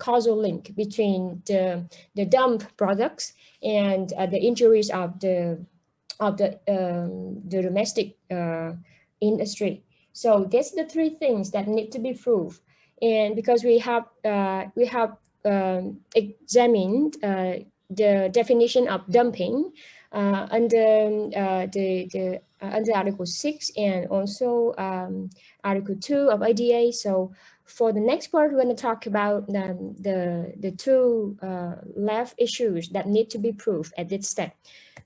causal link between the dump products and the injuries of the domestic industry. So that's the three things that need to be proved. And because we have examined the definition of dumping under Article 6 and also Article 2 of IDA. So for the next part, we're going to talk about the two left issues that need to be proved at this step.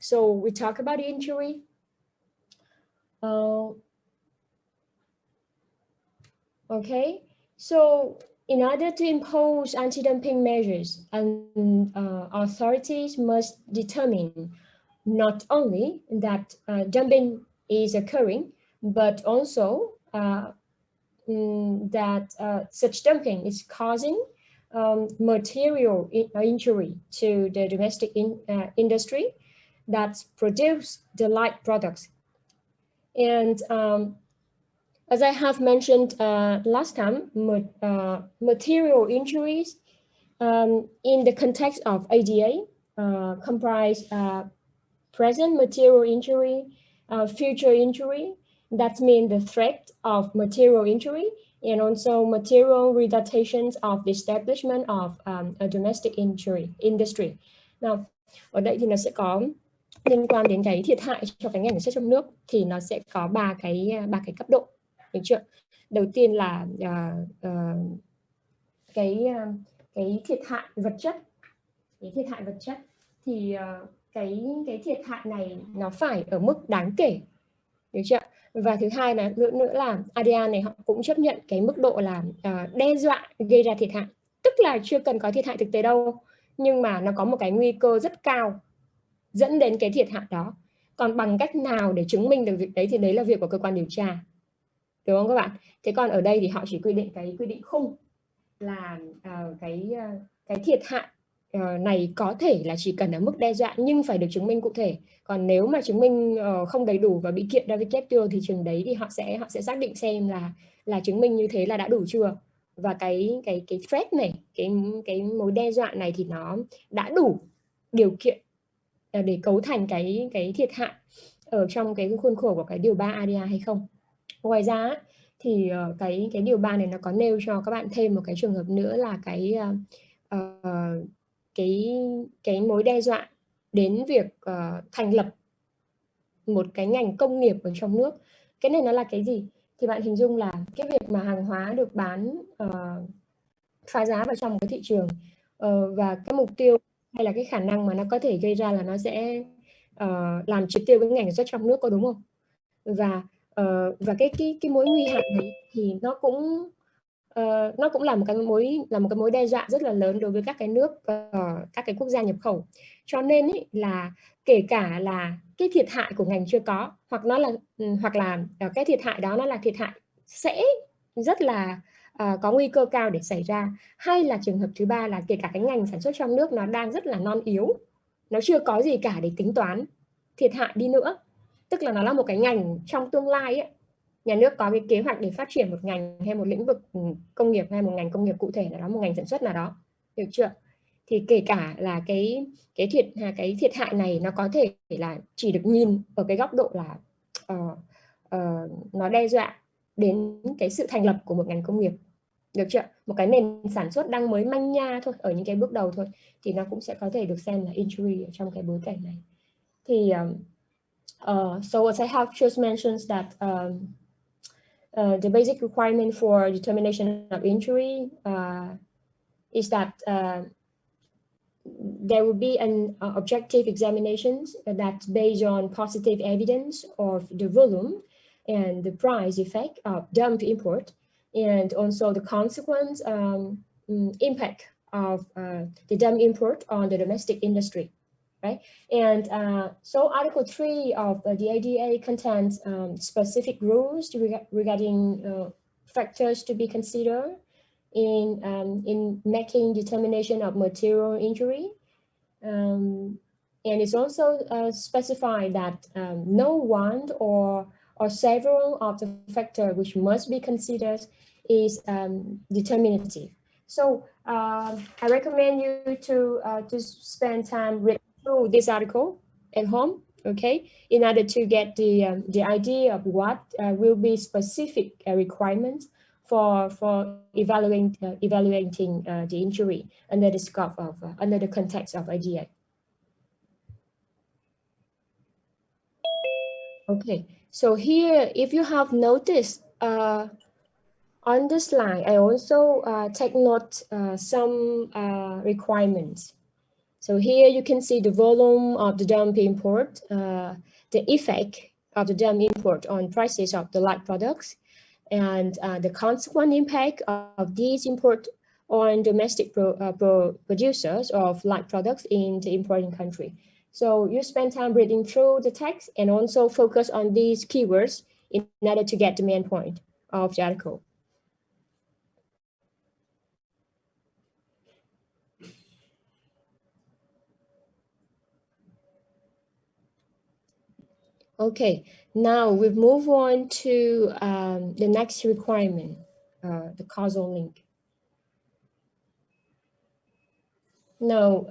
So we talk about the injury. Okay, so in order to impose anti-dumping measures, authorities must determine not only that dumping is occurring, but also that such dumping is causing material injury to the domestic industry that produce the light products. And as I have mentioned last time, material injuries in the context of ADA comprise present material injury, future injury, that means the threat of material injury, and also material retardations of the establishment of a domestic industry. Nào, ở đây thì nó sẽ có liên quan đến cái thiệt hại cho cái ngành sản xuất trong nước, thì nó sẽ có ba cái cấp độ, được chưa? Đầu tiên là cái thiệt hại vật chất. Cái thiệt hại vật chất thì cái thiệt hại này nó phải ở mức đáng kể, được chưa? Và thứ hai là nữa là ADA này họ cũng chấp nhận cái mức độ là đe dọa gây ra thiệt hại, tức là chưa cần có thiệt hại thực tế đâu, nhưng mà nó có một cái nguy cơ rất cao dẫn đến cái thiệt hại đó. Còn bằng cách nào để chứng minh được việc đấy thì đấy là việc của cơ quan điều tra, đúng không các bạn? Thế còn ở đây thì họ chỉ quy định cái quy định khung là cái thiệt hại này có thể là chỉ cần ở mức đe dọa nhưng phải được chứng minh cụ thể. Còn nếu mà chứng minh không đầy đủ và bị kiện ra WTO thì chừng đấy thì họ sẽ xác định xem là chứng minh như thế là đã đủ chưa. Và cái threat này, cái mối đe dọa này thì nó đã đủ điều kiện để cấu thành cái thiệt hại ở trong cái khuôn khổ của cái điều 3 ADA hay không. Ngoài ra thì cái điều 3 này nó có nêu cho các bạn thêm một cái trường hợp nữa là cái mối đe dọa đến việc thành lập một cái ngành công nghiệp ở trong nước. Cái này nó là cái gì? Thì bạn hình dung là cái việc mà hàng hóa được bán phá giá vào trong cái thị trường và cái mục tiêu hay là cái khả năng mà nó có thể gây ra là nó sẽ làm triệt tiêu cái ngành sản xuất trong nước, có đúng không? Và cái mối nguy hại này thì nó cũng là một cái mối đe dọa rất là lớn đối với các cái nước, các cái quốc gia nhập khẩu. Cho nên ấy, là kể cả là cái thiệt hại của ngành chưa có, hoặc là cái thiệt hại đó nó là thiệt hại sẽ rất là có nguy cơ cao để xảy ra, hay là trường hợp thứ ba là kể cả cái ngành sản xuất trong nước nó đang rất là non yếu, nó chưa có gì cả để tính toán thiệt hại đi nữa, tức là nó là một cái ngành trong tương lai ấy, nhà nước có cái kế hoạch để phát triển một ngành hay một lĩnh vực công nghiệp hay một ngành công nghiệp cụ thể nào đó, một ngành sản xuất nào đó, được chưa? Thì kể cả là cái thiệt hại này nó có thể là chỉ được nhìn ở cái góc độ là nó đe dọa đến cái sự thành lập của một ngành công nghiệp, được chưa? Một cái nền sản xuất đang mới manh nha thôi, ở những cái bước đầu thôi, thì nó cũng sẽ có thể được xem là injury ở trong cái bối cảnh này. Thì so as I have just mentioned that the basic requirement for determination of injury is that there will be an objective examinations that's based on positive evidence of the volume and the price effect of dump import, and also the consequence impact of the dump import on the domestic industry, right? And so Article 3 of the IDA contains specific rules regarding factors to be considered in making determination of material injury, and it's also specified that no one or several of the factors which must be considered is determinative. So I recommend you to spend time reading through this article at home, okay, in order to get the idea of what will be specific requirements for evaluating the injury under the scope of under the context of IDA. Okay, so here, if you have noticed on the slide, I also take note some requirements. So here you can see the volume of the dump import, the effect of the dump import on prices of the like products, and the consequent impact of these import on domestic producers of like products in the importing country. So you spend time reading through the text and also focus on these keywords in order to get the main point of the article. Okay, now we move on to the next requirement, the causal link. Now,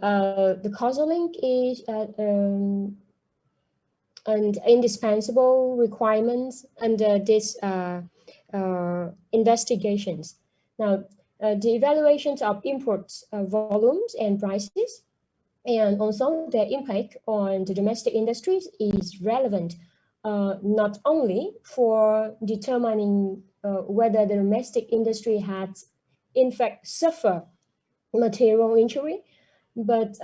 the causal link is an indispensable requirement under this investigations. Now, the evaluations of imports volumes and prices, and also their impact on the domestic industries is relevant not only for determining whether the domestic industry has in fact suffered material injury, but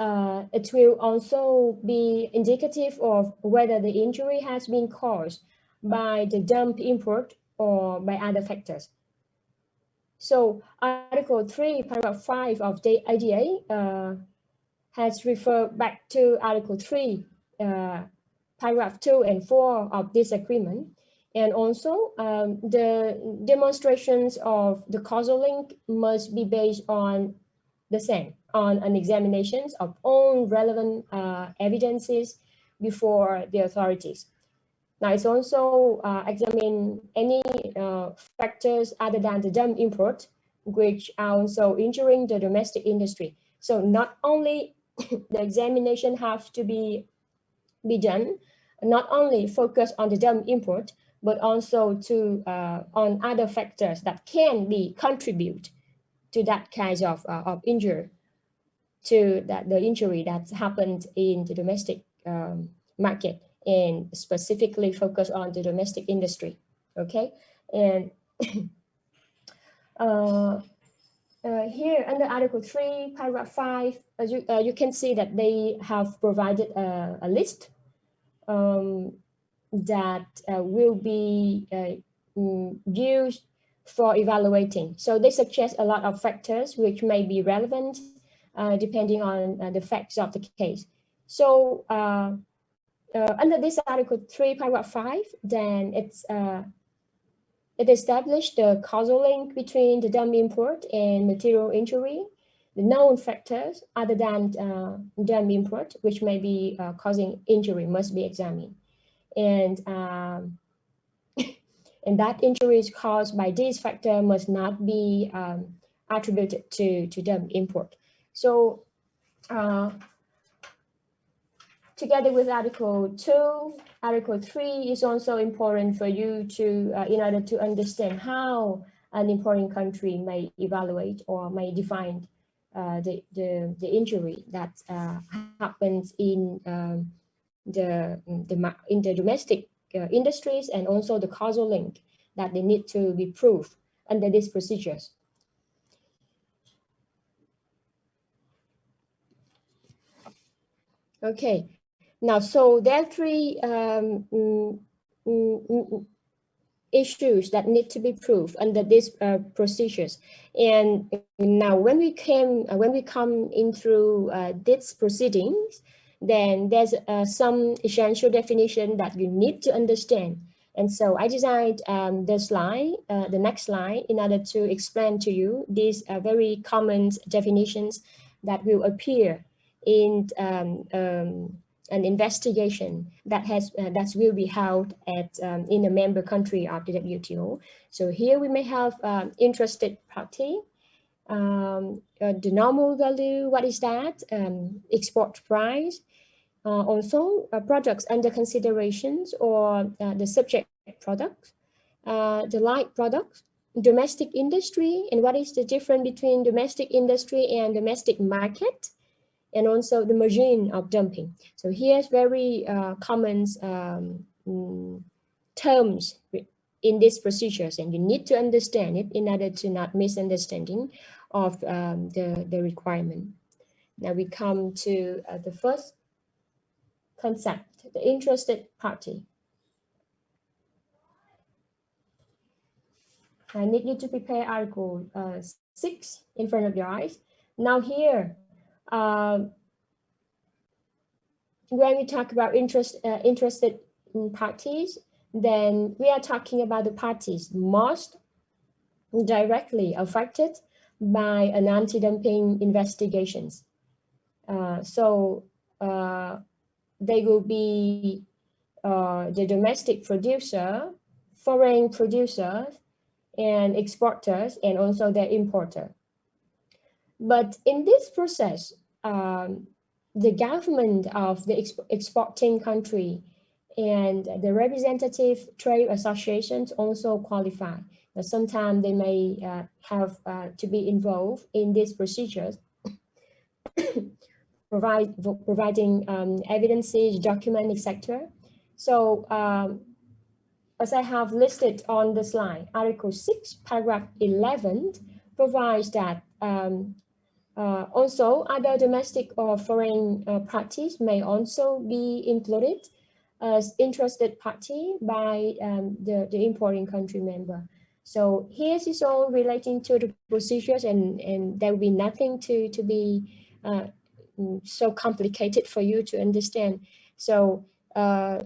it will also be indicative of whether the injury has been caused by the dump import or by other factors. So Article 3, Paragraph 5 of the IDA has referred back to Article 3, Paragraph 2 and 4 of this agreement. And also the demonstrations of the causal link must be based on the same, on an examination of all relevant evidences before the authorities. Now it's also examine any factors other than the dump import, which are also injuring the domestic industry. So not only the examination have to be done, not only focus on the dump import, but also to on other factors that can be contribute to that kind of injury, to that the injury that's happened in the domestic market, and specifically focus on the domestic industry. Okay, and here under Article 3, Paragraph 5, as you can see that they have provided a list that will be used for evaluating. So they suggest a lot of factors which may be relevant depending on the facts of the case. So under this Article 3, Paragraph 5, then it established the causal link between the dump import and material injury. The known factors other than dump import, which may be causing injury, must be examined. And and that injury is caused by this factor must not be attributed to dump import. So together with Article 2, Article 3 is also important for you to, in order to understand how an importing country may evaluate or may define the injury that happens in the domestic industries, and also the causal link that they need to be proved under these procedures. Okay, now so there are three issues that need to be proved under these procedures. And now when we come in through these proceedings, then there's some essential definition that you need to understand. And so I designed the slide, the next slide, in order to explain to you these very common definitions that will appear in an investigation that will be held at in a member country of the WTO. So here we may have interested party, the normal value, what is that? Export price. Also, products under considerations or the subject products, the light products, domestic industry, and what is the difference between domestic industry and domestic market, and also the margin of dumping. So here's very common terms in these procedures, and you need to understand it in order to not misunderstanding of the requirement. Now we come to the first concept, the interested party. I need you to prepare Article 6 in front of your eyes. Now here, when we talk about interested parties, then we are talking about the parties most directly affected by an anti-dumping investigations. They will be the domestic producer, foreign producers, and exporters, and also their importer. But in this process, the government of the exporting country and the representative trade associations also qualify. Now, sometimes they may have to be involved in these procedures, providing evidences, documents, etc. So as I have listed on the slide, Article 6, paragraph 11 provides that also other domestic or foreign parties may also be included as interested party by the importing country member. So here is all relating to the procedures, and there will be nothing to be so complicated for you to understand. So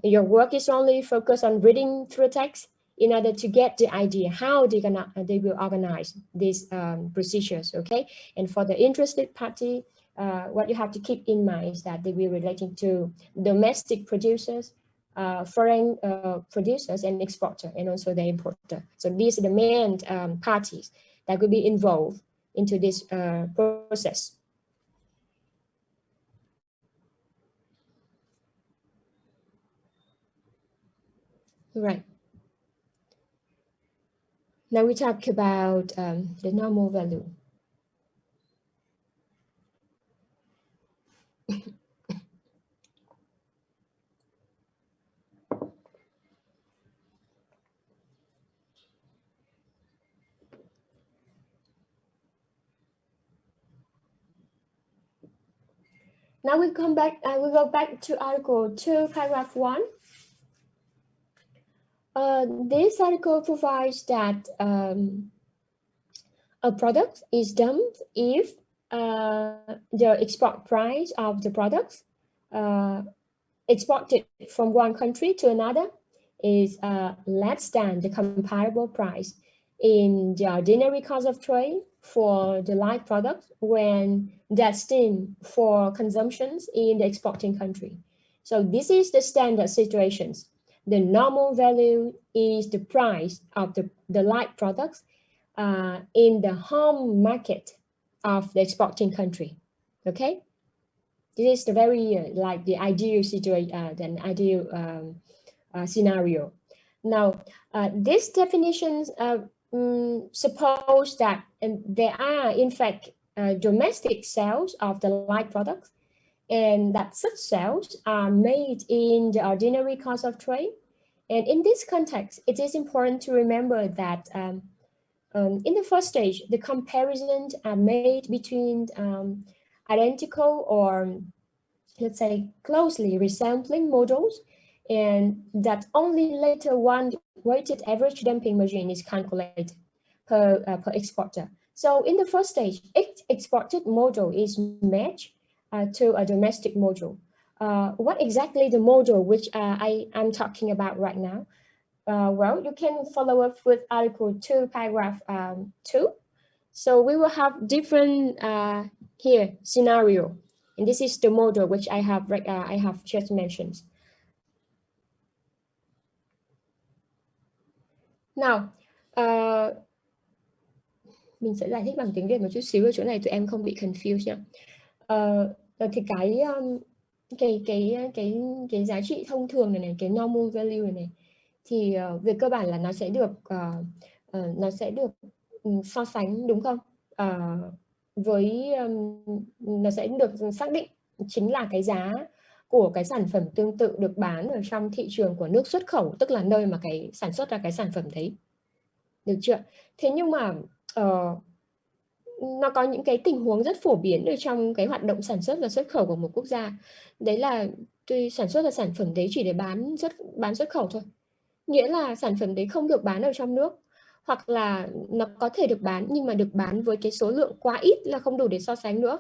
your work is only focused on reading through text in order to get the idea how they will organize these procedures, okay? And for the interested party, what you have to keep in mind is that they will relating to domestic producers, foreign producers and exporter, and also the importer. So these are the main parties that will be involved into this process. Right. Now we talk about the normal value. Now we come back. We go back to Article 2, paragraph 1. This article provides that a product is dumped if the export price of the products exported from one country to another is less than the comparable price in the ordinary course of trade for the light products when destined for consumptions in the exporting country. So this is the standard situations. The normal value is the price of the light products in the home market of the exporting country. Okay, this is the very like the ideal situation, the ideal scenario. Now, these definitions suppose that there are in fact domestic sales of the light products, and that such sales are made in the ordinary course of trade. And in this context, it is important to remember that in the first stage, the comparisons are made between identical or, let's say, closely resembling models, and that only later one weighted average dumping margin is calculated per exporter. So in the first stage, each exported model is matched to a domestic model. What exactly the model which I am talking about right now? Well, you can follow up with Article 2, paragraph 2. So we will have different here scenario, and this is the model which I have just mentioned. Now, Mình sẽ giải thích bằng tiếng Việt một chút xíu ở chỗ này tụi em không bị confused nhá. Thì cái giá trị thông thường này, cái normal value này thì về cơ bản là nó sẽ được so sánh, đúng không? Với nó sẽ được xác định chính là cái giá của cái sản phẩm tương tự được bán ở trong thị trường của nước xuất khẩu, tức là nơi mà cái sản xuất ra cái sản phẩm đấy, được chưa? Thế nhưng mà nó có những cái tình huống rất phổ biến ở trong cái hoạt động sản xuất và xuất khẩu của một quốc gia. Đấy là tuy sản xuất ra sản phẩm đấy chỉ để bán xuất khẩu thôi. Nghĩa là sản phẩm đấy không được bán ở trong nước, hoặc là nó có thể được bán nhưng mà được bán với cái số lượng quá ít là không đủ để so sánh nữa.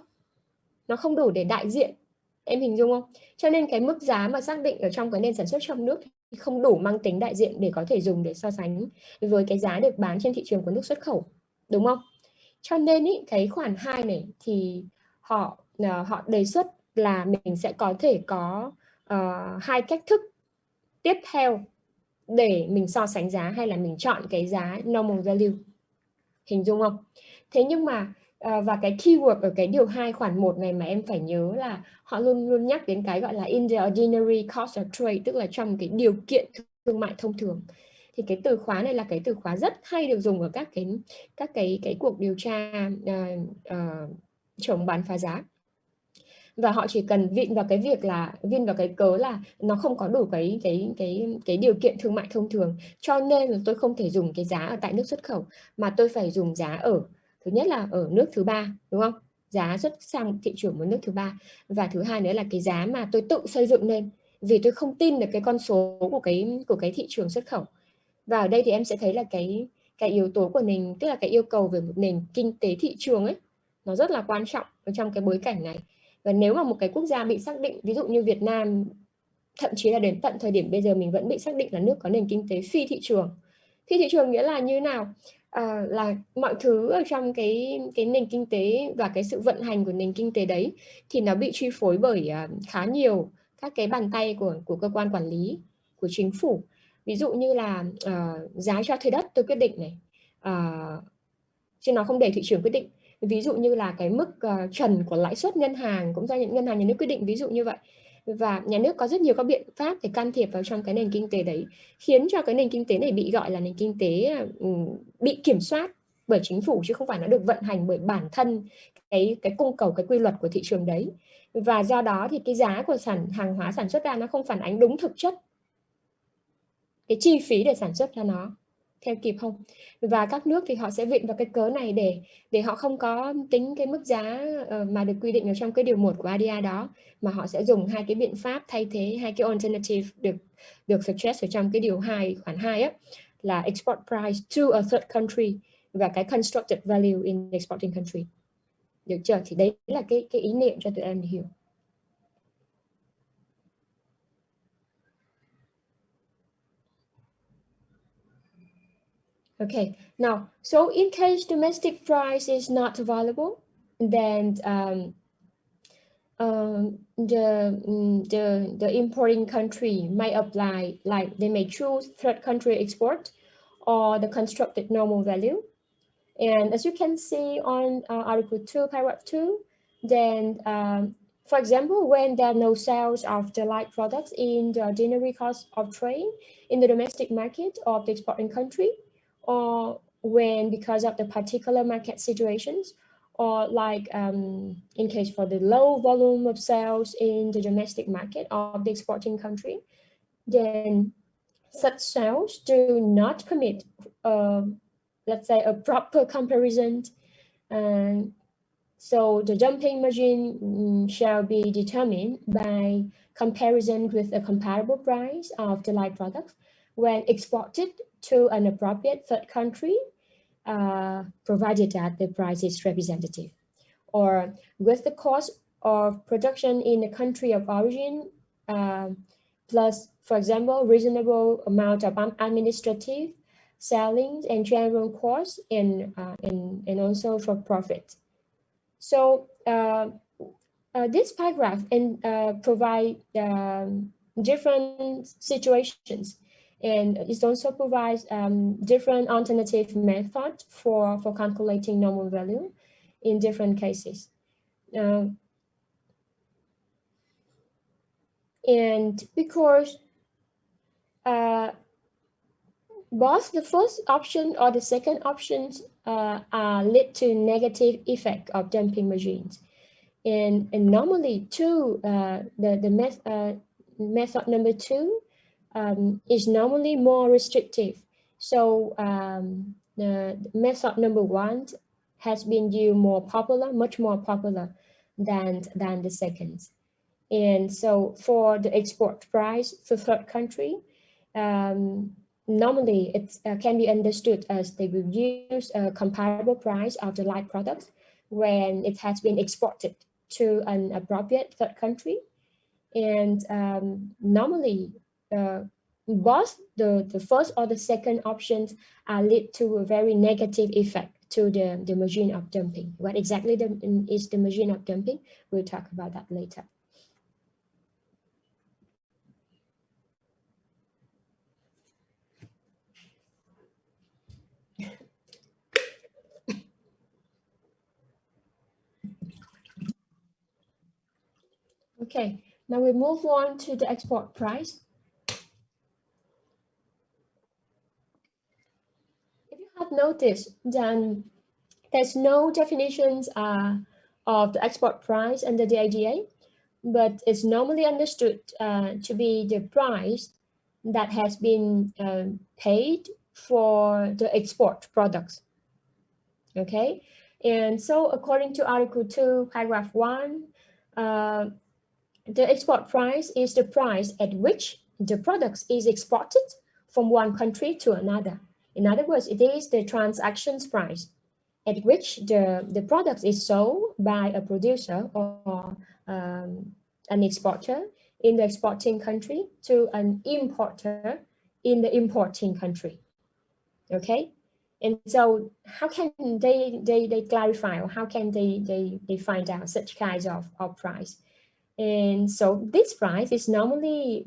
Nó không đủ để đại diện. Em hình dung không? Cho nên cái mức giá mà xác định ở trong cái nền sản xuất trong nước thì không đủ mang tính đại diện để có thể dùng để so sánh với cái giá được bán trên thị trường của nước xuất khẩu. Đúng không? Cho nên ý, cái khoản 2 này thì họ đề xuất là mình sẽ có thể có hai cách thức tiếp theo để mình so sánh giá, hay là mình chọn cái giá normal value. Hình dung không? Thế nhưng mà và cái keyword ở cái điều 2 khoản 1 này mà em phải nhớ là họ luôn luôn nhắc đến cái gọi là in the ordinary course of trade, tức là trong cái điều kiện thương mại thông thường. Thì cái từ khóa này là cái từ khóa rất hay được dùng ở các cái cuộc điều tra chống bán phá giá. Và họ chỉ cần vịn vào cái cớ là nó không có đủ cái điều kiện thương mại thông thường, cho nên là tôi không thể dùng cái giá ở tại nước xuất khẩu mà tôi phải dùng giá ở, thứ nhất là ở nước thứ ba, đúng không? Giá xuất sang thị trường một nước thứ ba, và thứ hai nữa là cái giá mà tôi tự xây dựng lên, vì tôi không tin được cái con số của cái thị trường xuất khẩu. Và ở đây thì em sẽ thấy là cái yếu tố của nền, tức là cái yêu cầu về một nền kinh tế thị trường ấy, nó rất là quan trọng ở trong cái bối cảnh này. Và nếu mà một cái quốc gia bị xác định, ví dụ như Việt Nam, thậm chí là đến tận thời điểm bây giờ mình vẫn bị xác định là nước có nền kinh tế phi thị trường. Phi thị trường nghĩa là như nào? Là mọi thứ ở trong cái nền kinh tế và cái sự vận hành của nền kinh tế đấy thì nó bị chi phối bởi khá nhiều các cái bàn tay của cơ quan quản lý, của chính phủ. Ví dụ như là giá cho thuê đất tôi quyết định này, chứ nó không để thị trường quyết định. Ví dụ như là cái mức trần của lãi suất ngân hàng cũng do những ngân hàng nhà nước quyết định, ví dụ như vậy. Và nhà nước có rất nhiều các biện pháp để can thiệp vào trong cái nền kinh tế đấy, khiến cho cái nền kinh tế này bị gọi là nền kinh tế bị kiểm soát bởi chính phủ, chứ không phải nó được vận hành bởi bản thân cái cung cầu, cái quy luật của thị trường đấy. Và do đó thì cái giá của hàng hóa sản xuất ra nó không phản ánh đúng thực chất cái chi phí để sản xuất ra nó, theo kịp không? Và các nước thì họ sẽ viện vào cái cớ này để họ không có tính cái mức giá mà được quy định ở trong cái điều 1 của ADR đó, mà họ sẽ dùng hai cái biện pháp thay thế, hai cái alternative được suggest ở trong cái điều 2 khoản 2 á, là export price to a third country và cái constructed value in exporting country. Được chưa? Thì đấy là cái ý niệm cho tụi em hiểu. Okay, now, so in case domestic price is not available, then the importing country may apply, like they may choose third country export or the constructed normal value. And as you can see on Article 2, Paragraph 2, then, for example, when there are no sales of the like products in the ordinary course of trade in the domestic market of the exporting country, or when because of the particular market situations, or like in case for the low volume of sales in the domestic market of the exporting country, then such sales do not permit, let's say, a proper comparison. So the dumping margin shall be determined by comparison with a comparable price of the like products when exported to an appropriate third country, provided that the price is representative, or with the cost of production in the country of origin, plus, for example, reasonable amount of administrative, selling, and general costs, and also for profit. So this paragraph provide different situations And it also provides different alternative methods for calculating normal value in different cases. And because both the first option or the second options lead to negative effect of dumping machines. And normally the method number 2 is normally more restrictive. So the method number 1 has been used much more popular than the second. And so for the export price for third country, normally it can be understood as they will use a comparable price of the like products when it has been exported to an appropriate third country. And normally both the first or the second options lead to a very negative effect to the machine of dumping. What exactly is the machine of dumping? We'll talk about that later. Okay, now we move on to the export price. If you have noticed, then there's no definitions of the export price under the IDA, but it's normally understood to be the price that has been paid for the export products. Okay, and so according to Article 2, Paragraph 1, the export price is the price at which the product is exported from one country to another. In other words, it is the transactions price at which the product is sold by a producer or an exporter in the exporting country to an importer in the importing country. Okay, and so how can they clarify, or how can they find out such kinds of price? And so this price is normally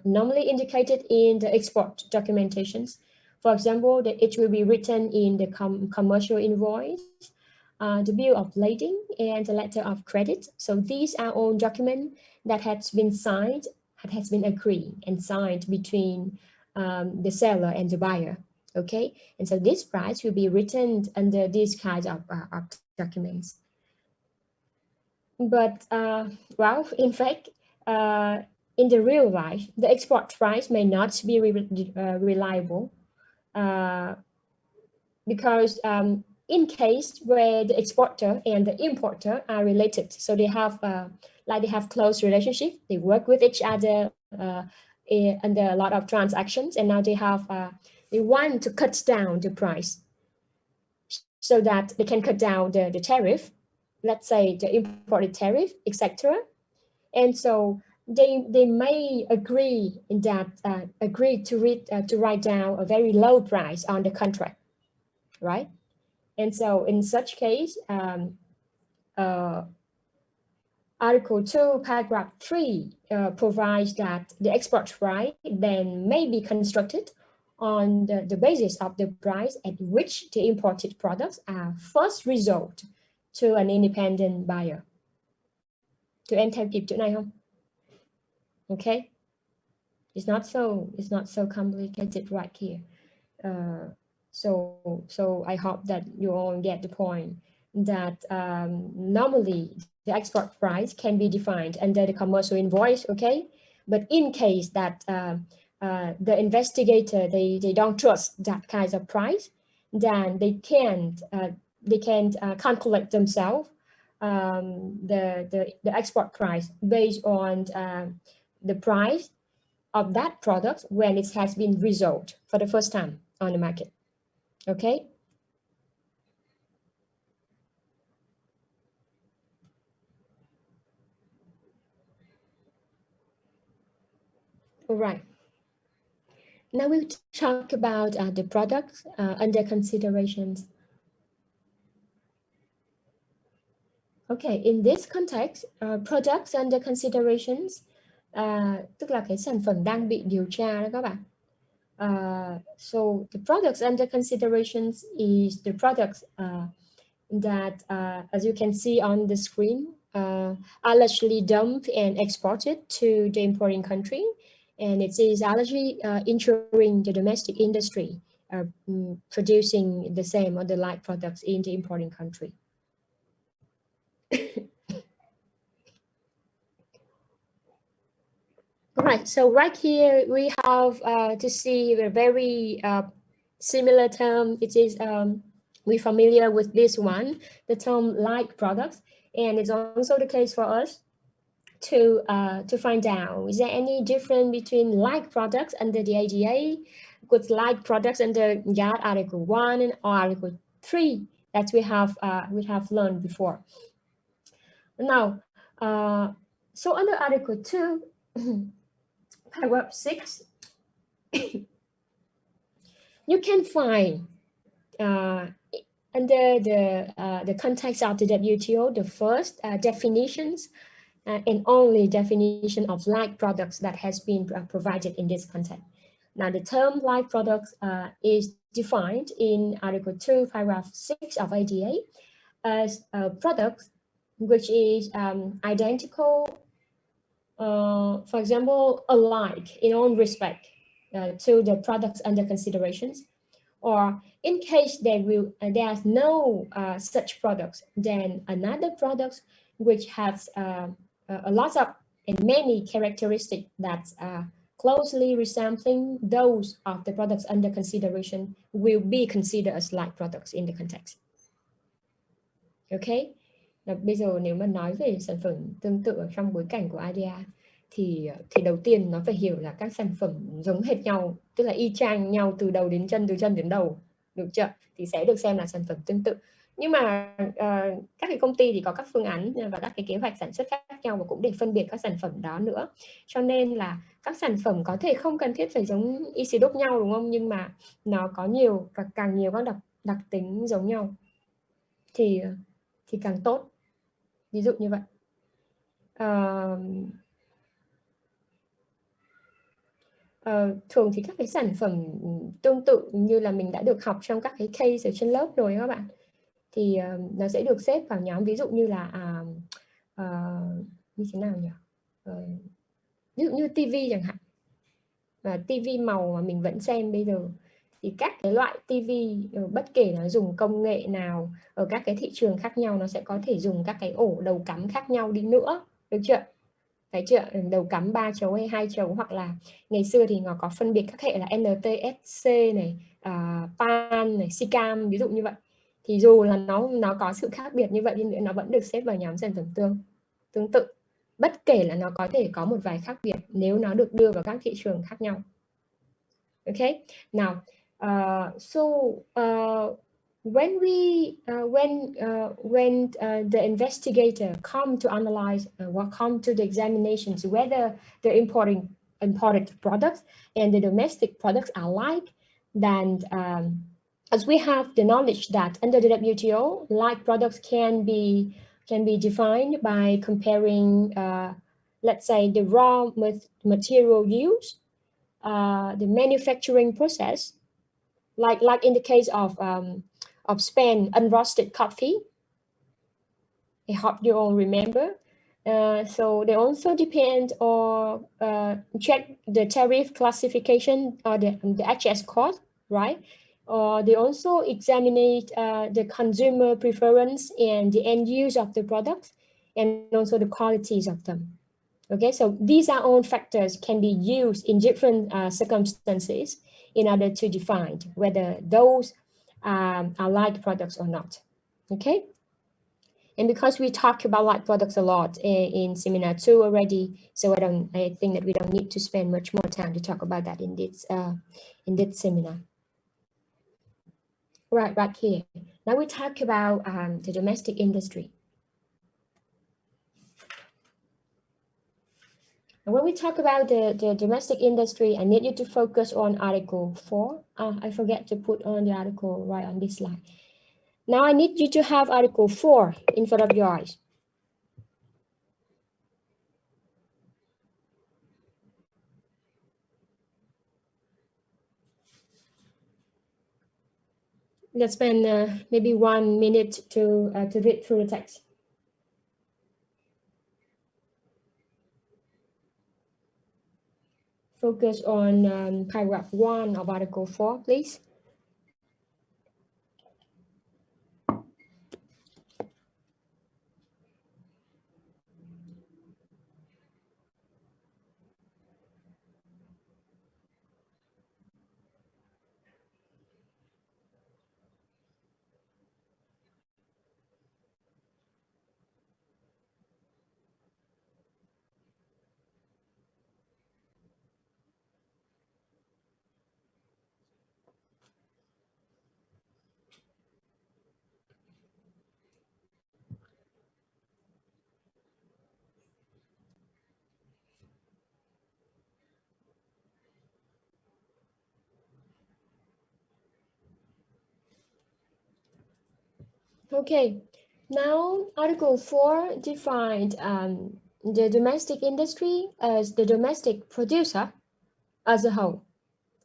normally indicated in the export documentations. For example, that it will be written in the commercial invoice, the bill of lading, and the letter of credit. So these are all documents that has been signed, has been agreed and signed between the seller and the buyer. Okay, and so this price will be written under these kinds of documents. But well, in fact, in the real life, the export price may not be reliable because in case where the exporter and the importer are related, so they have like they have close relationship, they work with each other under a lot of transactions, and now they have they want to cut down the price so that they can cut down the tariff, let's say the imported tariff, etc. And so they may agree in that to write down a very low price on the contract, right? And so in such case, Article 2, Paragraph 3 provides that the export price then may be constructed on the basis of the price at which the imported products are first resold to an independent buyer. Tụi em theo kịp chỗ này không? Okay, it's not so complicated right here. So I hope that you all get the point that normally the export price can be defined under the commercial invoice. Okay, but in case that the investigator they don't trust that kind of price, then they can calculate themselves the export price based on the price of that product when it has been resold for the first time on the market. Okay. All right. Now we'll talk about the products under considerations. Okay, in this context, products under considerations tức là cái sản phẩm đang bị điều tra đó các bạn. So the products under considerations is the products that, as you can see on the screen, are allegedly dumped and exported to the importing country, and it is allegedly injuring the domestic industry producing the same or the like products in the importing country. Right, so right here we have to see a very similar term. It is we're familiar with this one, the term like products, and it's also the case for us to find out, is there any difference between like products under the ADA with like products under GATT Article 1 and Article 3 that we have learned before. Now, so under Article 2, Paragraph 6, you can find under the context of the WTO, the first definitions and only definition of like products that has been provided in this context. Now, the term like products is defined in Article 2, Paragraph 6 of ADA as a product which is identical, for example, alike in all respect to the products under considerations, or in case there's no such products, then another product which has a lot of and many characteristics that closely resembling those of the products under consideration will be considered as like products in the context. Okay. Bây giờ nếu mà nói về sản phẩm tương tự ở trong bối cảnh của IDA thì đầu tiên nó phải hiểu là các sản phẩm giống hệt nhau, tức là y chang nhau từ đầu đến chân, từ chân đến đầu, được chưa? Thì sẽ được xem là sản phẩm tương tự. Nhưng mà các cái công ty thì có các phương án và các cái kế hoạch sản xuất khác nhau và cũng để phân biệt các sản phẩm đó nữa. Cho nên là các sản phẩm có thể không cần thiết phải giống y xì đúc nhau, đúng không? Nhưng mà nó có nhiều và càng nhiều các đặc tính giống nhau thì càng tốt. Ví dụ như vậy. Thường thì các cái sản phẩm tương tự như là mình đã được học trong các cái case ở trên lớp rồi các bạn, thì nó sẽ được xếp vào nhóm, ví dụ như là như thế nào nhỉ, ví dụ như TV chẳng hạn, và TV màu mà mình vẫn xem bây giờ, thì các cái loại TV bất kể nó dùng công nghệ nào ở các cái thị trường khác nhau, nó sẽ có thể dùng các cái ổ đầu cắm khác nhau đi nữa, được chưa? Thấy chưa? Đầu cắm 3 chấu hay 2 chấu, hoặc là ngày xưa thì nó có phân biệt các hệ là NTSC này, PAN này, SICAM, ví dụ như vậy. Thì dù là nó có sự khác biệt như vậy đi nữa, nó vẫn được xếp vào nhóm sản phẩm tương tự, bất kể là nó có thể có một vài khác biệt nếu nó được đưa vào các thị trường khác nhau. Okay, now when the investigator come to analyze or come to the examinations whether the imported products and the domestic products are like, then as we have the knowledge that under the WTO, like products can be defined by comparing, let's say, the raw material use, the manufacturing process, like in the case of Spain, unroasted coffee. I hope you all remember. So they also depend or check the tariff classification or the HS code, right? Or they also examine the consumer preference and the end use of the products, and also the qualities of them. Okay, so these are all factors can be used in different circumstances in order to define whether those are like products or not. Okay, and because we talk about like products a lot in seminar 2 already, so I think that we don't need to spend much more time to talk about that in this seminar. Right here. Now we talk about the domestic industry. And when we talk about the domestic industry, I need you to focus on Article 4. I forget to put on the article right on this slide. Now I need you to have Article 4 in front of your eyes. Let's spend maybe 1 minute to read through the text. Focus on paragraph 1 of Article 4, please. Okay, now Article 4 defined the domestic industry as the domestic producer as a whole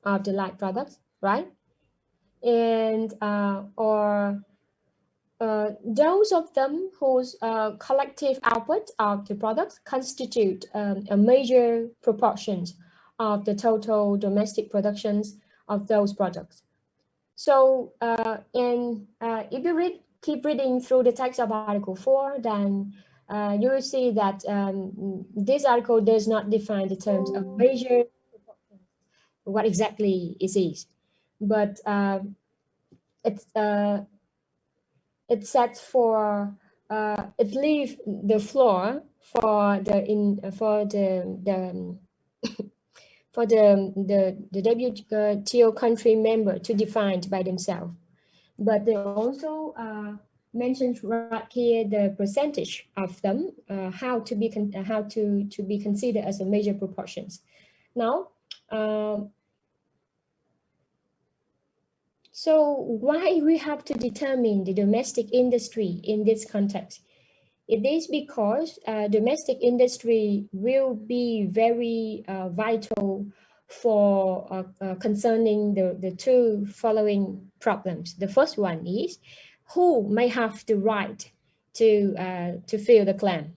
of the like products, right? And those of them whose collective output of the products constitute a major proportion of the total domestic productions of those products. So, if you keep reading through the text of Article 4, then you will see that this article does not define the terms of major, what exactly it is, but it sets for it leaves the floor for the WTO country member to define by themselves. But they also mentioned right here the percentage of them, how to be considered as a major proportions. Now, so why we have to determine the domestic industry in this context? It is because domestic industry will be very vital for concerning the two following problems. The first one is who may have the right to fill the claim.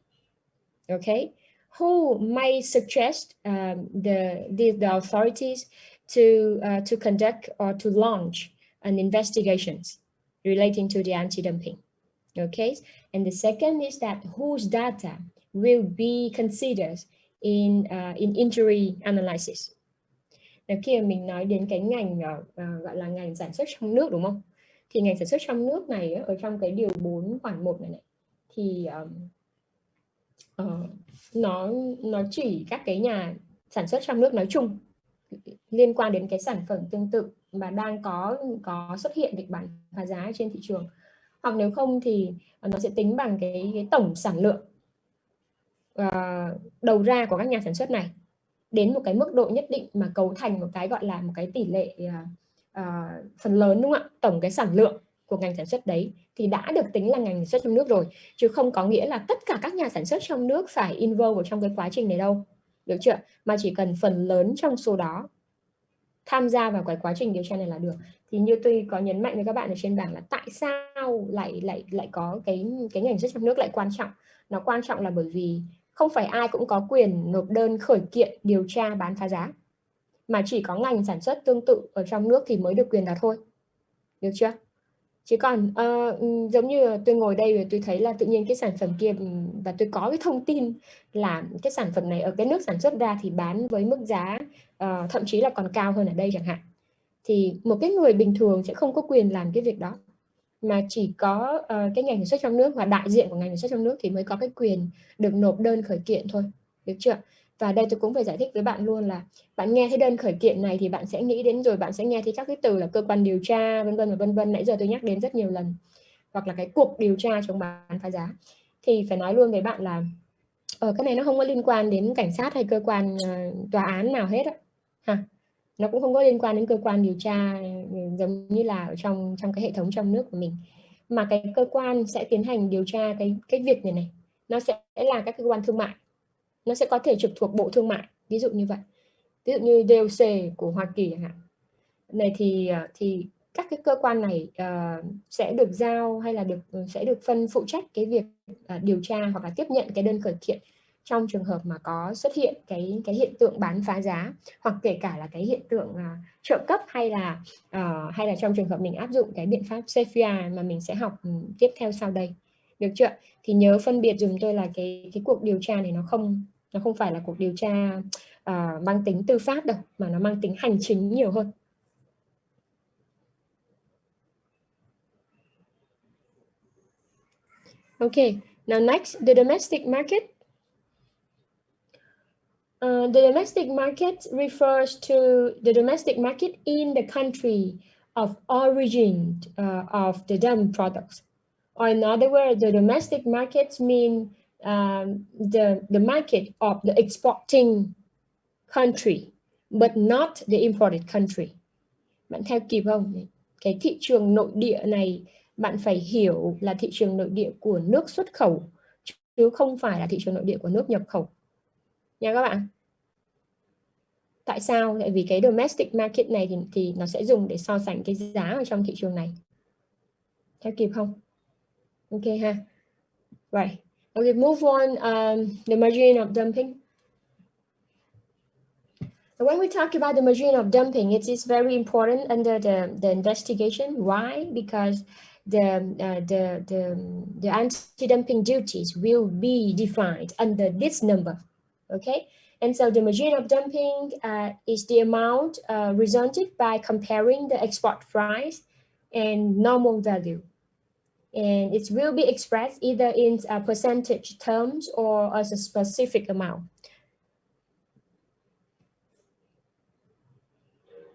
Okay, who may suggest the authorities to conduct or to launch an investigations relating to the anti-dumping. Okay, and the second is that whose data will be considered in injury analysis. Now khi mà mình nói đến cái ngành gọi là ngành sản xuất trong nước, đúng không? Thì ngành sản xuất trong nước này ở trong cái điều 4 khoản 1 này thì nó chỉ các cái nhà sản xuất trong nước nói chung liên quan đến cái sản phẩm tương tự mà đang có xuất hiện việc bán phá giá trên thị trường. Hoặc nếu không thì nó sẽ tính bằng cái tổng sản lượng đầu ra của các nhà sản xuất này đến một cái mức độ nhất định mà cấu thành một cái gọi là một cái tỷ lệ phần lớn, đúng không ạ? Tổng cái sản lượng của ngành sản xuất đấy thì đã được tính là ngành sản xuất trong nước rồi, chứ không có nghĩa là tất cả các nhà sản xuất trong nước phải involve vào trong cái quá trình này đâu, được chưa? Mà chỉ cần phần lớn trong số đó tham gia vào cái quá trình điều tra này là được. Thì như tôi có nhấn mạnh với các bạn ở trên bảng là tại sao lại có cái ngành sản xuất trong nước lại quan trọng. Nó quan trọng là bởi vì không phải ai cũng có quyền nộp đơn khởi kiện điều tra bán phá giá, mà chỉ có ngành sản xuất tương tự ở trong nước thì mới được quyền đó thôi, được chưa? Chứ còn giống như tôi ngồi đây và tôi thấy là tự nhiên cái sản phẩm kia và tôi có cái thông tin là cái sản phẩm này ở cái nước sản xuất ra thì bán với mức giá thậm chí là còn cao hơn ở đây chẳng hạn, thì một cái người bình thường sẽ không có quyền làm cái việc đó, mà chỉ có cái ngành sản xuất trong nước và đại diện của ngành sản xuất trong nước thì mới có cái quyền được nộp đơn khởi kiện thôi, được chưa? Và đây tôi cũng phải giải thích với bạn luôn là bạn nghe thấy đơn khởi kiện này thì bạn sẽ nghĩ đến, rồi bạn sẽ nghe thấy các cái từ là cơ quan điều tra vân vân và vân vân, nãy giờ tôi nhắc đến rất nhiều lần, hoặc là cái cuộc điều tra chống bán phá giá. Thì phải nói luôn với bạn là cái này nó không có liên quan đến cảnh sát hay cơ quan tòa án nào hết á. Nó cũng không có liên quan đến cơ quan điều tra giống như là ở trong cái hệ thống trong nước của mình, mà cái cơ quan sẽ tiến hành điều tra cái việc này nó sẽ là các cơ quan thương mại, nó sẽ có thể trực thuộc Bộ Thương mại, ví dụ như vậy, ví dụ như DOC của Hoa Kỳ chẳng hạn. Này thì các cái cơ quan này sẽ được giao hay là sẽ được phân phụ trách cái việc điều tra hoặc là tiếp nhận cái đơn khởi kiện trong trường hợp mà có xuất hiện cái hiện tượng bán phá giá, hoặc kể cả là cái hiện tượng trợ cấp, hay là trong trường hợp mình áp dụng cái biện pháp safeguard mà mình sẽ học tiếp theo sau đây. Được chưa? Thì nhớ phân biệt dùm tôi là cái cuộc điều tra này nó không phải là cuộc điều tra mang tính tư pháp đâu, mà nó mang tính hành chính nhiều hơn. Okay, now next, the domestic market. The domestic market refers to the domestic market in the country of origin of the done products. Or in other words, the domestic markets mean the market of the exporting country, but not the imported country. Bạn theo kịp không? Cái thị trường nội địa này bạn phải hiểu là thị trường nội địa của nước xuất khẩu, chứ không phải là thị trường nội địa của nước nhập khẩu. Nha các bạn. Tại sao? Tại vì cái domestic market này thì nó sẽ dùng để so sánh cái giá ở trong thị trường này. Theo kịp không? Ok ha. Right. Okay, move on. The margin of dumping. When we talk about the margin of dumping, it is very important under the investigation. Why? Because the anti-dumping duties will be defined under this number. Okay, and so the margin of dumping is the amount resulted by comparing the export price and normal value, and it will be expressed either in percentage terms or as a specific amount.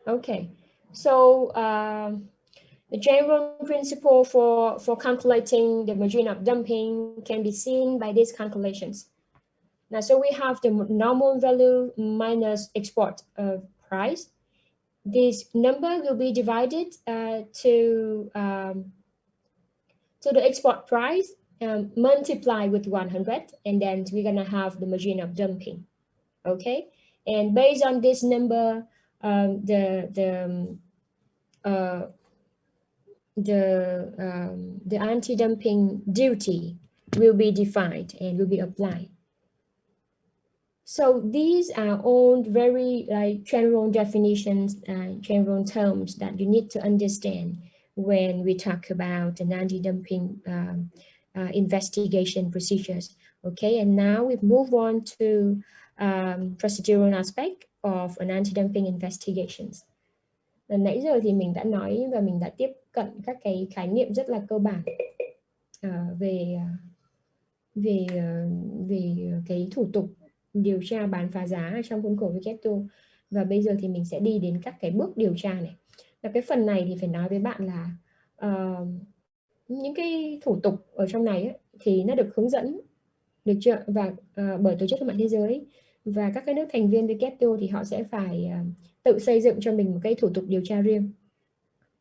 Okay, so the general principle for calculating the margin of dumping can be seen by these calculations. Now, so we have the normal value minus export price. This number will be divided to the export price, multiply with 100, and then we're gonna have the margin of dumping. Okay, and based on this number, the anti-dumping duty will be defined and will be applied. So these are all very general definitions and general terms that you need to understand when we talk about an anti-dumping investigation procedures. Okay, and now we move on to procedural aspect of an anti-dumping investigations. Nãy giờ thì mình đã nói và mình đã tiếp cận các cái khái niệm rất là cơ bản về cái thủ tục điều tra bán phá giá trong khuôn khổ WTO, và bây giờ thì mình sẽ đi đến các cái bước điều tra này. Và cái phần này thì phải nói với bạn là những cái thủ tục ở trong này ấy, thì nó được hướng dẫn, được chưa, và bởi Tổ chức Thương mại Thế giới, và các cái nước thành viên WTO thì họ sẽ phải tự xây dựng cho mình một cái thủ tục điều tra riêng.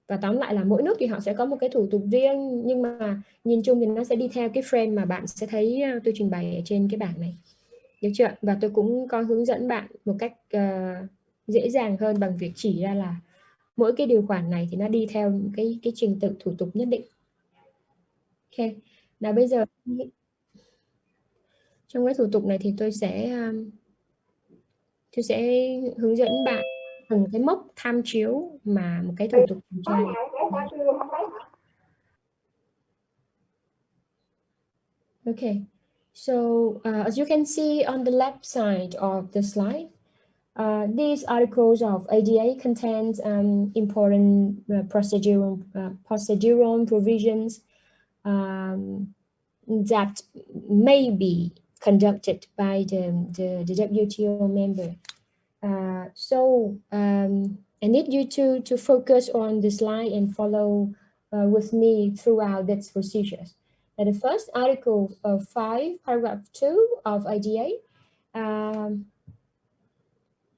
Và tóm lại là mỗi nước thì họ sẽ có một cái thủ tục riêng, nhưng mà nhìn chung thì nó sẽ đi theo cái frame mà bạn sẽ thấy tôi trình bày ở trên cái bảng này. Được chưa? Và tôi cũng có hướng dẫn bạn một cách dễ dàng hơn bằng việc chỉ ra là mỗi cái điều khoản này thì nó đi theo cái trình tự thủ tục nhất định. Ok. Nào bây giờ trong cái thủ tục này thì tôi sẽ hướng dẫn bạn từng cái mốc tham chiếu mà một cái thủ tục điều tra. Okay, so as you can see on the left side of the slide, these articles of ADA contains important procedural provisions that may be conducted by the WTO member. I need you to focus on the slide and follow with me throughout this procedures. The first article of 5, paragraph 2 of IDA,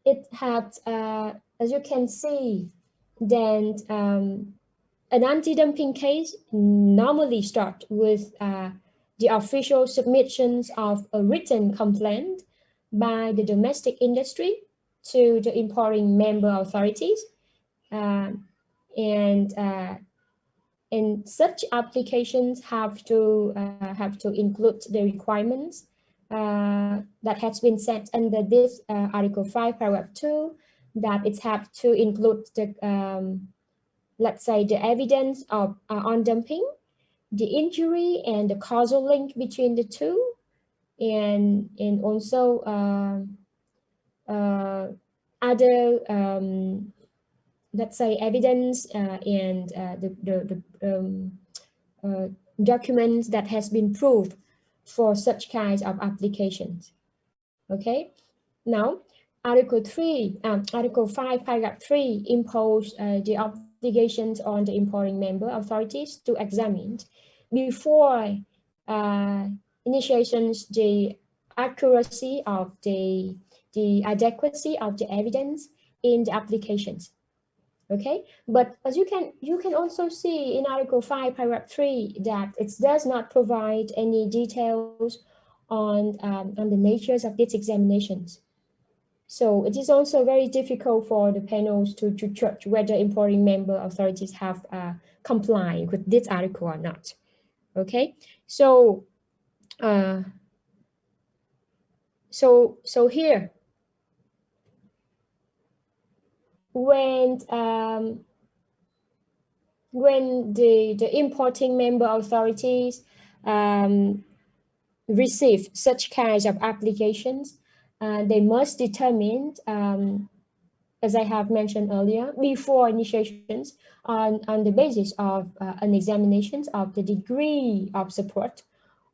it had, as you can see, then an anti-dumping case normally starts with the official submissions of a written complaint by the domestic industry to the importing member authorities. and such applications have to include the requirements that has been set under this Article 5, Paragraph 2, that it have to include the let's say the evidence of on dumping, the injury and the causal link between the two, and also other let's say evidence and the documents that has been proved for such kinds of applications. Okay, now Article 5, Paragraph 3 impose the obligations on the importing member authorities to examine before initiations the accuracy of the adequacy of the evidence in the applications. Okay, but as you can also see in Article 5, Paragraph 3 that it does not provide any details on the natures of these examinations. So it is also very difficult for the panels to judge whether importing member authorities have complied with this article or not. Okay, so so here, when the importing member authorities receive such kinds of applications, they must determine, as I have mentioned earlier, before initiations on the basis of an examination of the degree of support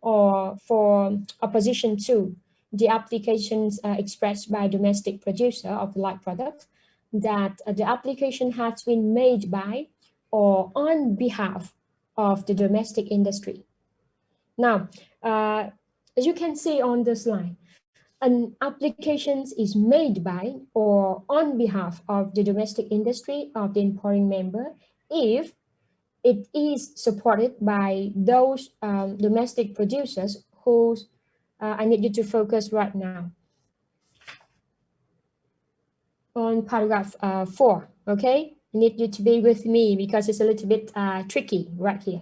or for opposition to the applications expressed by domestic producer of the like product, that the application has been made by or on behalf of the domestic industry. Now, as you can see on the slide, an application is made by or on behalf of the domestic industry of the importing member if it is supported by those domestic producers whose I need you to focus right now on paragraph 4, okay? I need you to be with me because it's a little bit tricky right here.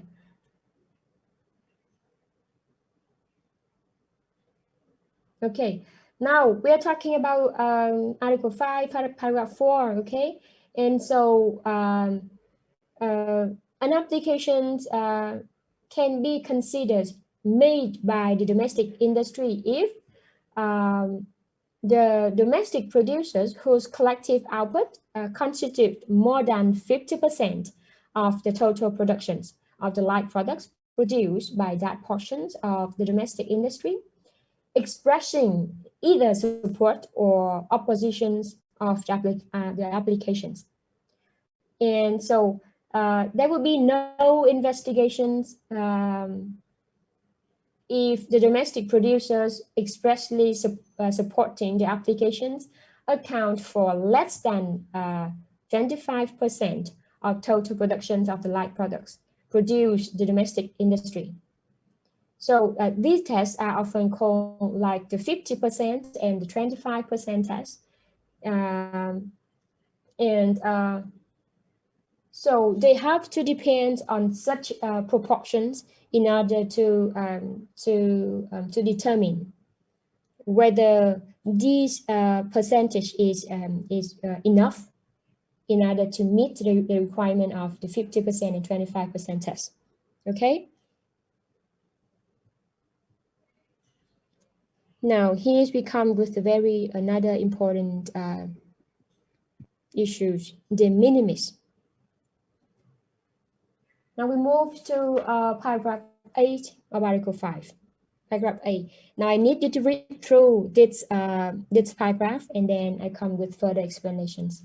Okay, now we are talking about Article 5, Paragraph 4, okay? And so an application can be considered made by the domestic industry if the domestic producers whose collective output constitute more than 50% of the total productions of the like products produced by that portions of the domestic industry, expressing either support or oppositions of the applications. And so there will be no investigations if the domestic producers expressly supporting the applications account for less than 25% of total productions of the like products produced the domestic industry. So these tests are often called like the 50% and the 25% test. So they have to depend on such proportions in order to determine whether this percentage is enough in order to meet the requirement of the 50% and 25% test. Okay. Now here we come with another important issues, de minimis. Now we move to paragraph 8 of Article 5. Paragraph 8. Now I need you to read through this paragraph and then I come with further explanations.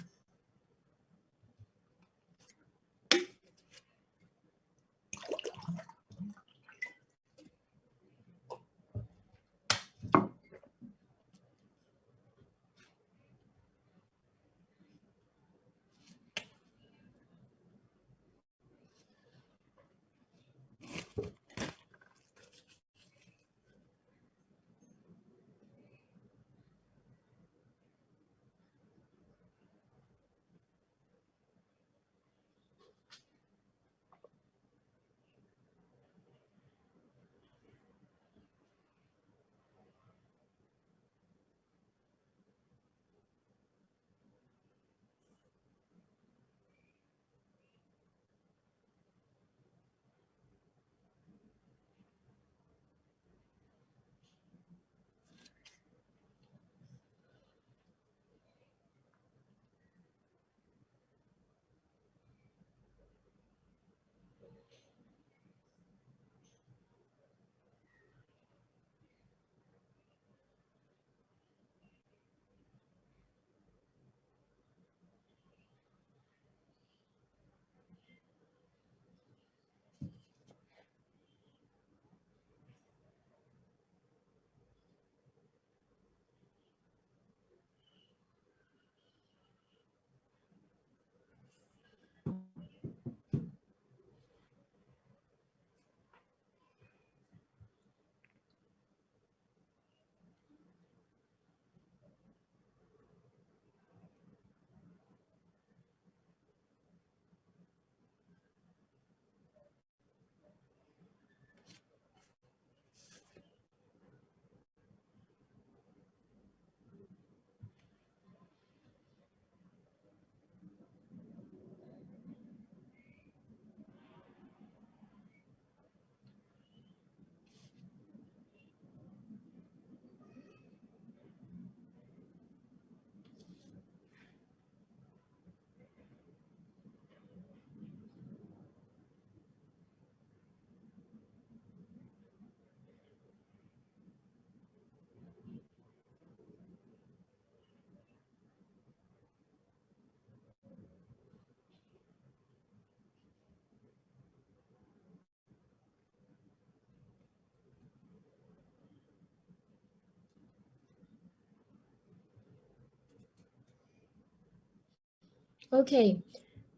Okay.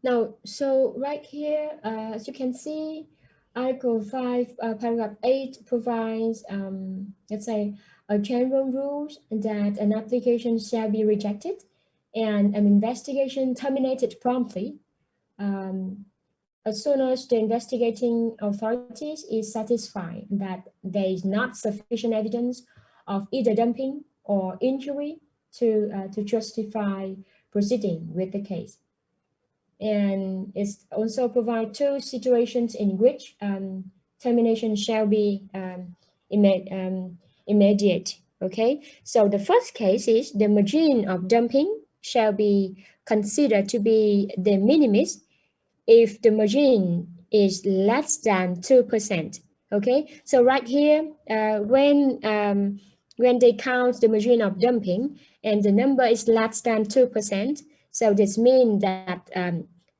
Now, so right here, as you can see, Article 5, Paragraph 8 provides, let's say, a general rules that an application shall be rejected and an investigation terminated promptly as soon as the investigating authorities is satisfied that there is not sufficient evidence of either dumping or injury to justify proceeding with the case. And it also provides two situations in which termination shall be immediate. Okay, so the first case is the margin of dumping shall be considered to be de minimis if the margin is less than 2%. Okay, so right here, when they count the margin of dumping and the number is less than 2%, so this means that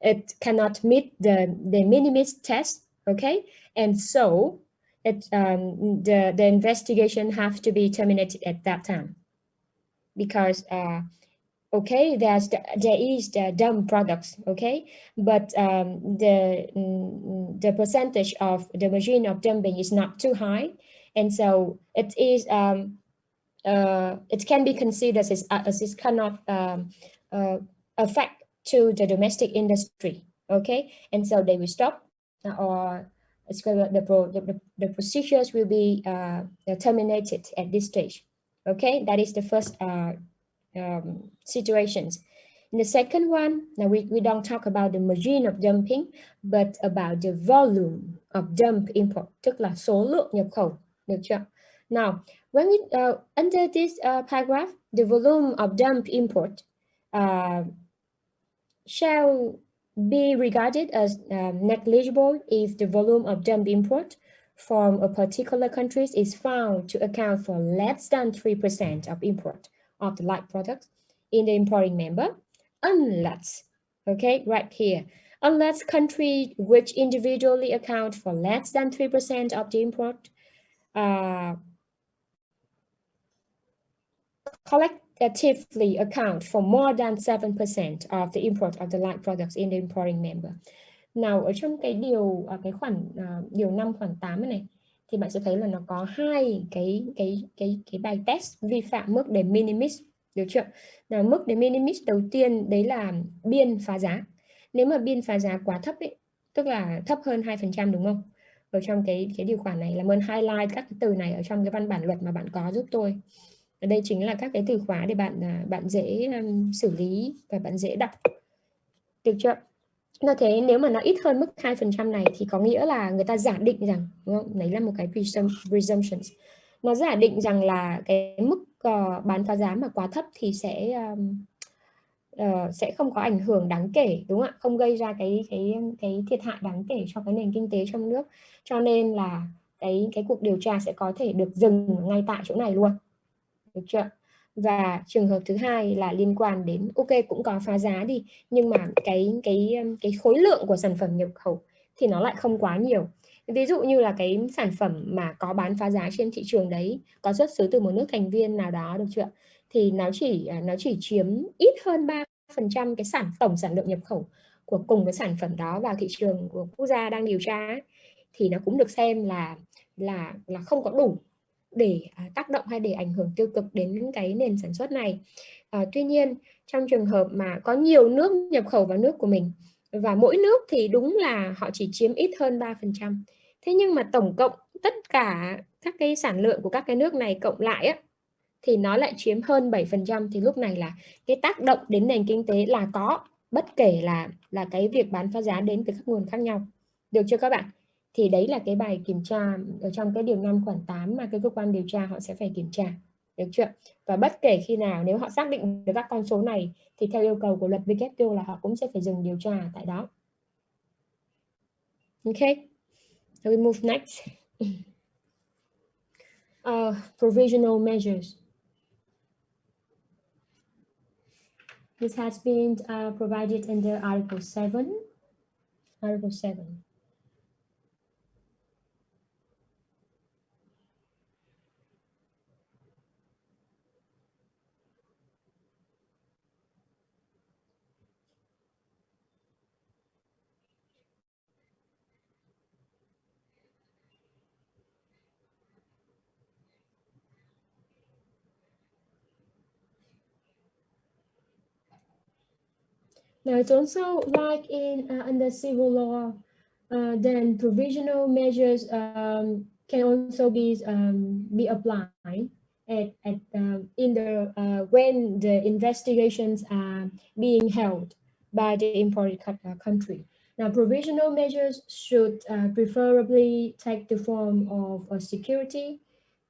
it cannot meet the minimis test. Okay, and so the investigation have to be terminated at that time, because okay, there is the dump products, okay, but the percentage of the margin of dumping is not too high, and so it is it can be considered as it cannot affect to the domestic industry. Okay, and so they will stop, or the procedures will be terminated at this stage. Okay, that is the first situations. In the second one, now we don't talk about the margin of dumping, but about the volume of dump import, tức là số lượng nhập khẩu, được chưa? Now, when we under this paragraph, the volume of dump import shall be regarded as negligible if the volume of dump import from a particular country is found to account for less than 3% of import of the like products in the importing member, unless, okay, right here, unless countries which individually account for less than 3% of the import collectively account for more than 7% of the import of the like products in the importing member. Nào, ở trong cái khoản điều 5 khoản 8 này thì bạn sẽ thấy là nó có hai cái bài test vi phạm mức de minimis, được chưa? Nào, mức de minimis đầu tiên đấy là biên phá giá. Nếu mà biên phá giá quá thấp ấy, tức là thấp hơn 2%, đúng không? Ở trong cái điều khoản này, làm ơn highlight các cái từ này ở trong cái văn bản luật mà bạn có giúp tôi. Ở đây chính là các cái từ khóa để bạn dễ xử lý và bạn dễ đọc, được chưa? Nó thế nếu mà nó ít hơn mức 2% này thì có nghĩa là người ta giả định rằng, đúng không? Đấy là một cái presumptions. Nó giả định rằng là cái mức bán phá giá mà quá thấp thì sẽ không có ảnh hưởng đáng kể, đúng không ạ? Không gây ra cái thiệt hại đáng kể cho cái nền kinh tế trong nước. Cho nên là cái cuộc điều tra sẽ có thể được dừng ngay tại chỗ này luôn. Được chưa? Và trường hợp thứ hai là liên quan đến ok, cũng có phá giá đi, nhưng mà cái khối lượng của sản phẩm nhập khẩu thì nó lại không quá nhiều. Ví dụ như là cái sản phẩm mà có bán phá giá trên thị trường đấy có xuất xứ từ một nước thành viên nào đó, được chưa? Thì nó chỉ chiếm ít hơn 3% cái tổng sản lượng nhập khẩu của cùng cái sản phẩm đó vào thị trường của quốc gia đang điều tra ấy, thì nó cũng được xem là không có đủ để tác động hay để ảnh hưởng tiêu cực đến cái nền sản xuất này. Tuy nhiên, trong trường hợp mà có nhiều nước nhập khẩu vào nước của mình và mỗi nước thì đúng là họ chỉ chiếm ít hơn 3%. Thế nhưng mà tổng cộng tất cả các cái sản lượng của các cái nước này cộng lại á, thì nó lại chiếm hơn 7%, thì lúc này là cái tác động đến nền kinh tế là có, bất kể là cái việc bán phá giá đến từ các nguồn khác nhau. Được chưa các bạn? Thì đấy là cái bài kiểm tra ở trong cái điều 5 khoản 8 mà cái cơ quan điều tra họ sẽ phải kiểm tra. Được chưa? Và bất kể khi nào nếu họ xác định được các con số này thì theo yêu cầu của luật WTO là họ cũng sẽ phải dừng điều tra tại đó. Okay, so we move next. Provisional measures. This has been provided under Article 7. Article 7. Now it's also like in under civil law, then provisional measures can also be applied at in the when the investigations are being held by the imported country. Now, provisional measures should preferably take the form of a security,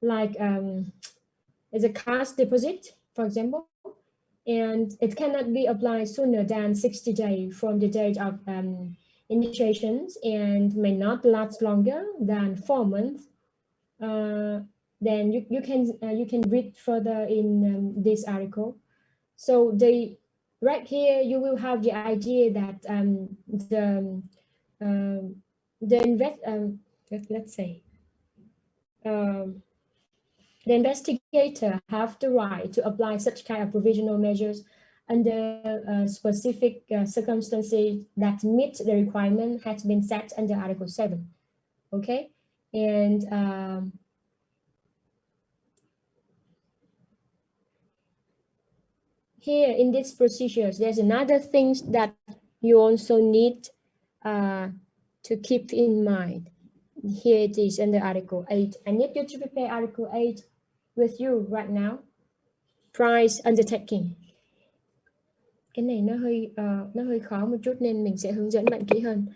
like as a cash deposit, for example, and it cannot be applied sooner than 60 days from the date of initiations and may not last longer than 4 months. Then you can read further in this article. So right here you will have the idea that let's say the investigator have the right to apply such kind of provisional measures under specific circumstances that meet the requirement has been set under Article 7. Okay, and here in these procedures, there's another things that you also need to keep in mind. Here it is under Article 8. I need you to prepare Article 8 with you right now. Price undertaking. Cái này nó hơi khó một chút nên mình sẽ hướng dẫn bạn kỹ hơn.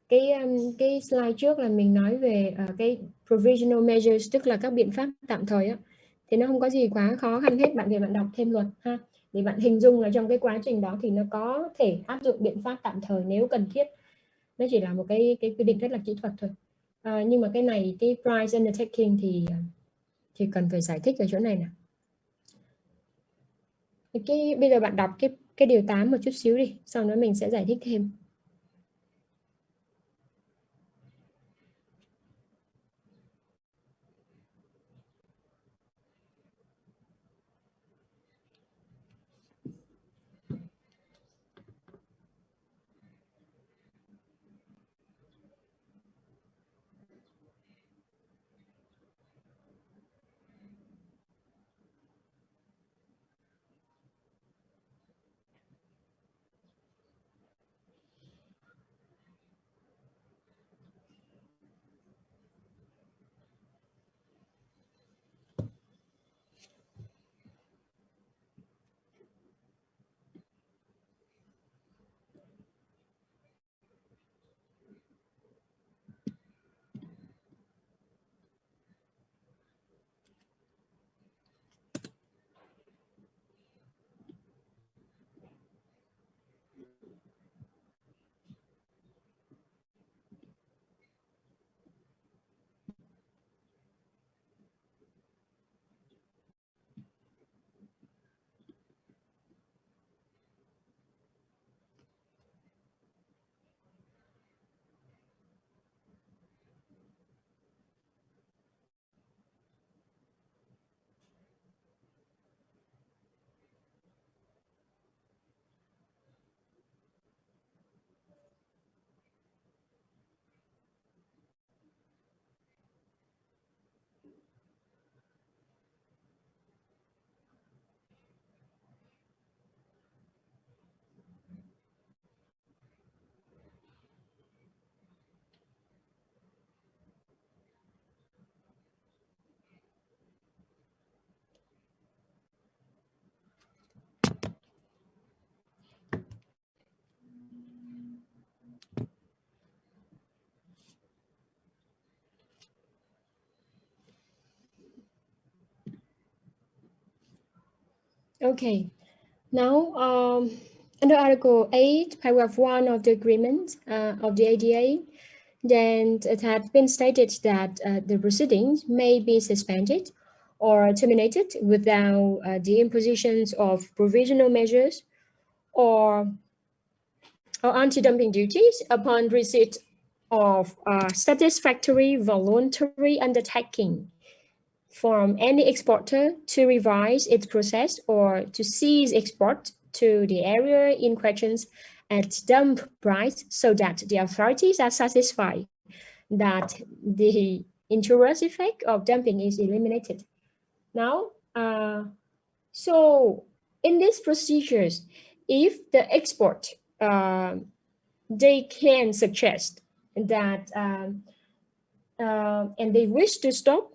Cái slide trước là mình nói về cái provisional measures, tức là các biện pháp tạm thời á. Thì nó không có gì quá khó khăn hết, bạn về bạn đọc thêm luật ha. Để bạn hình dung là trong cái quá trình đó thì nó có thể áp dụng biện pháp tạm thời nếu cần thiết. Nó chỉ là một cái quy định rất là kỹ thuật thôi. Nhưng mà cái này, cái price undertaking thì cần phải giải thích ở chỗ này nè. Bây giờ bạn đọc cái điều 8 một chút xíu đi, sau đó mình sẽ giải thích thêm. Okay, now under Article 8, Paragraph 1 of the agreement of the ADA, then it had been stated that the proceedings may be suspended or terminated without the impositions of provisional measures or anti-dumping duties upon receipt of satisfactory voluntary undertaking from any exporter to revise its process or to cease export to the area in questions at dump price so that the authorities are satisfied that the injurious effect of dumping is eliminated. Now, so in these procedures, if the export they can suggest that and they wish to stop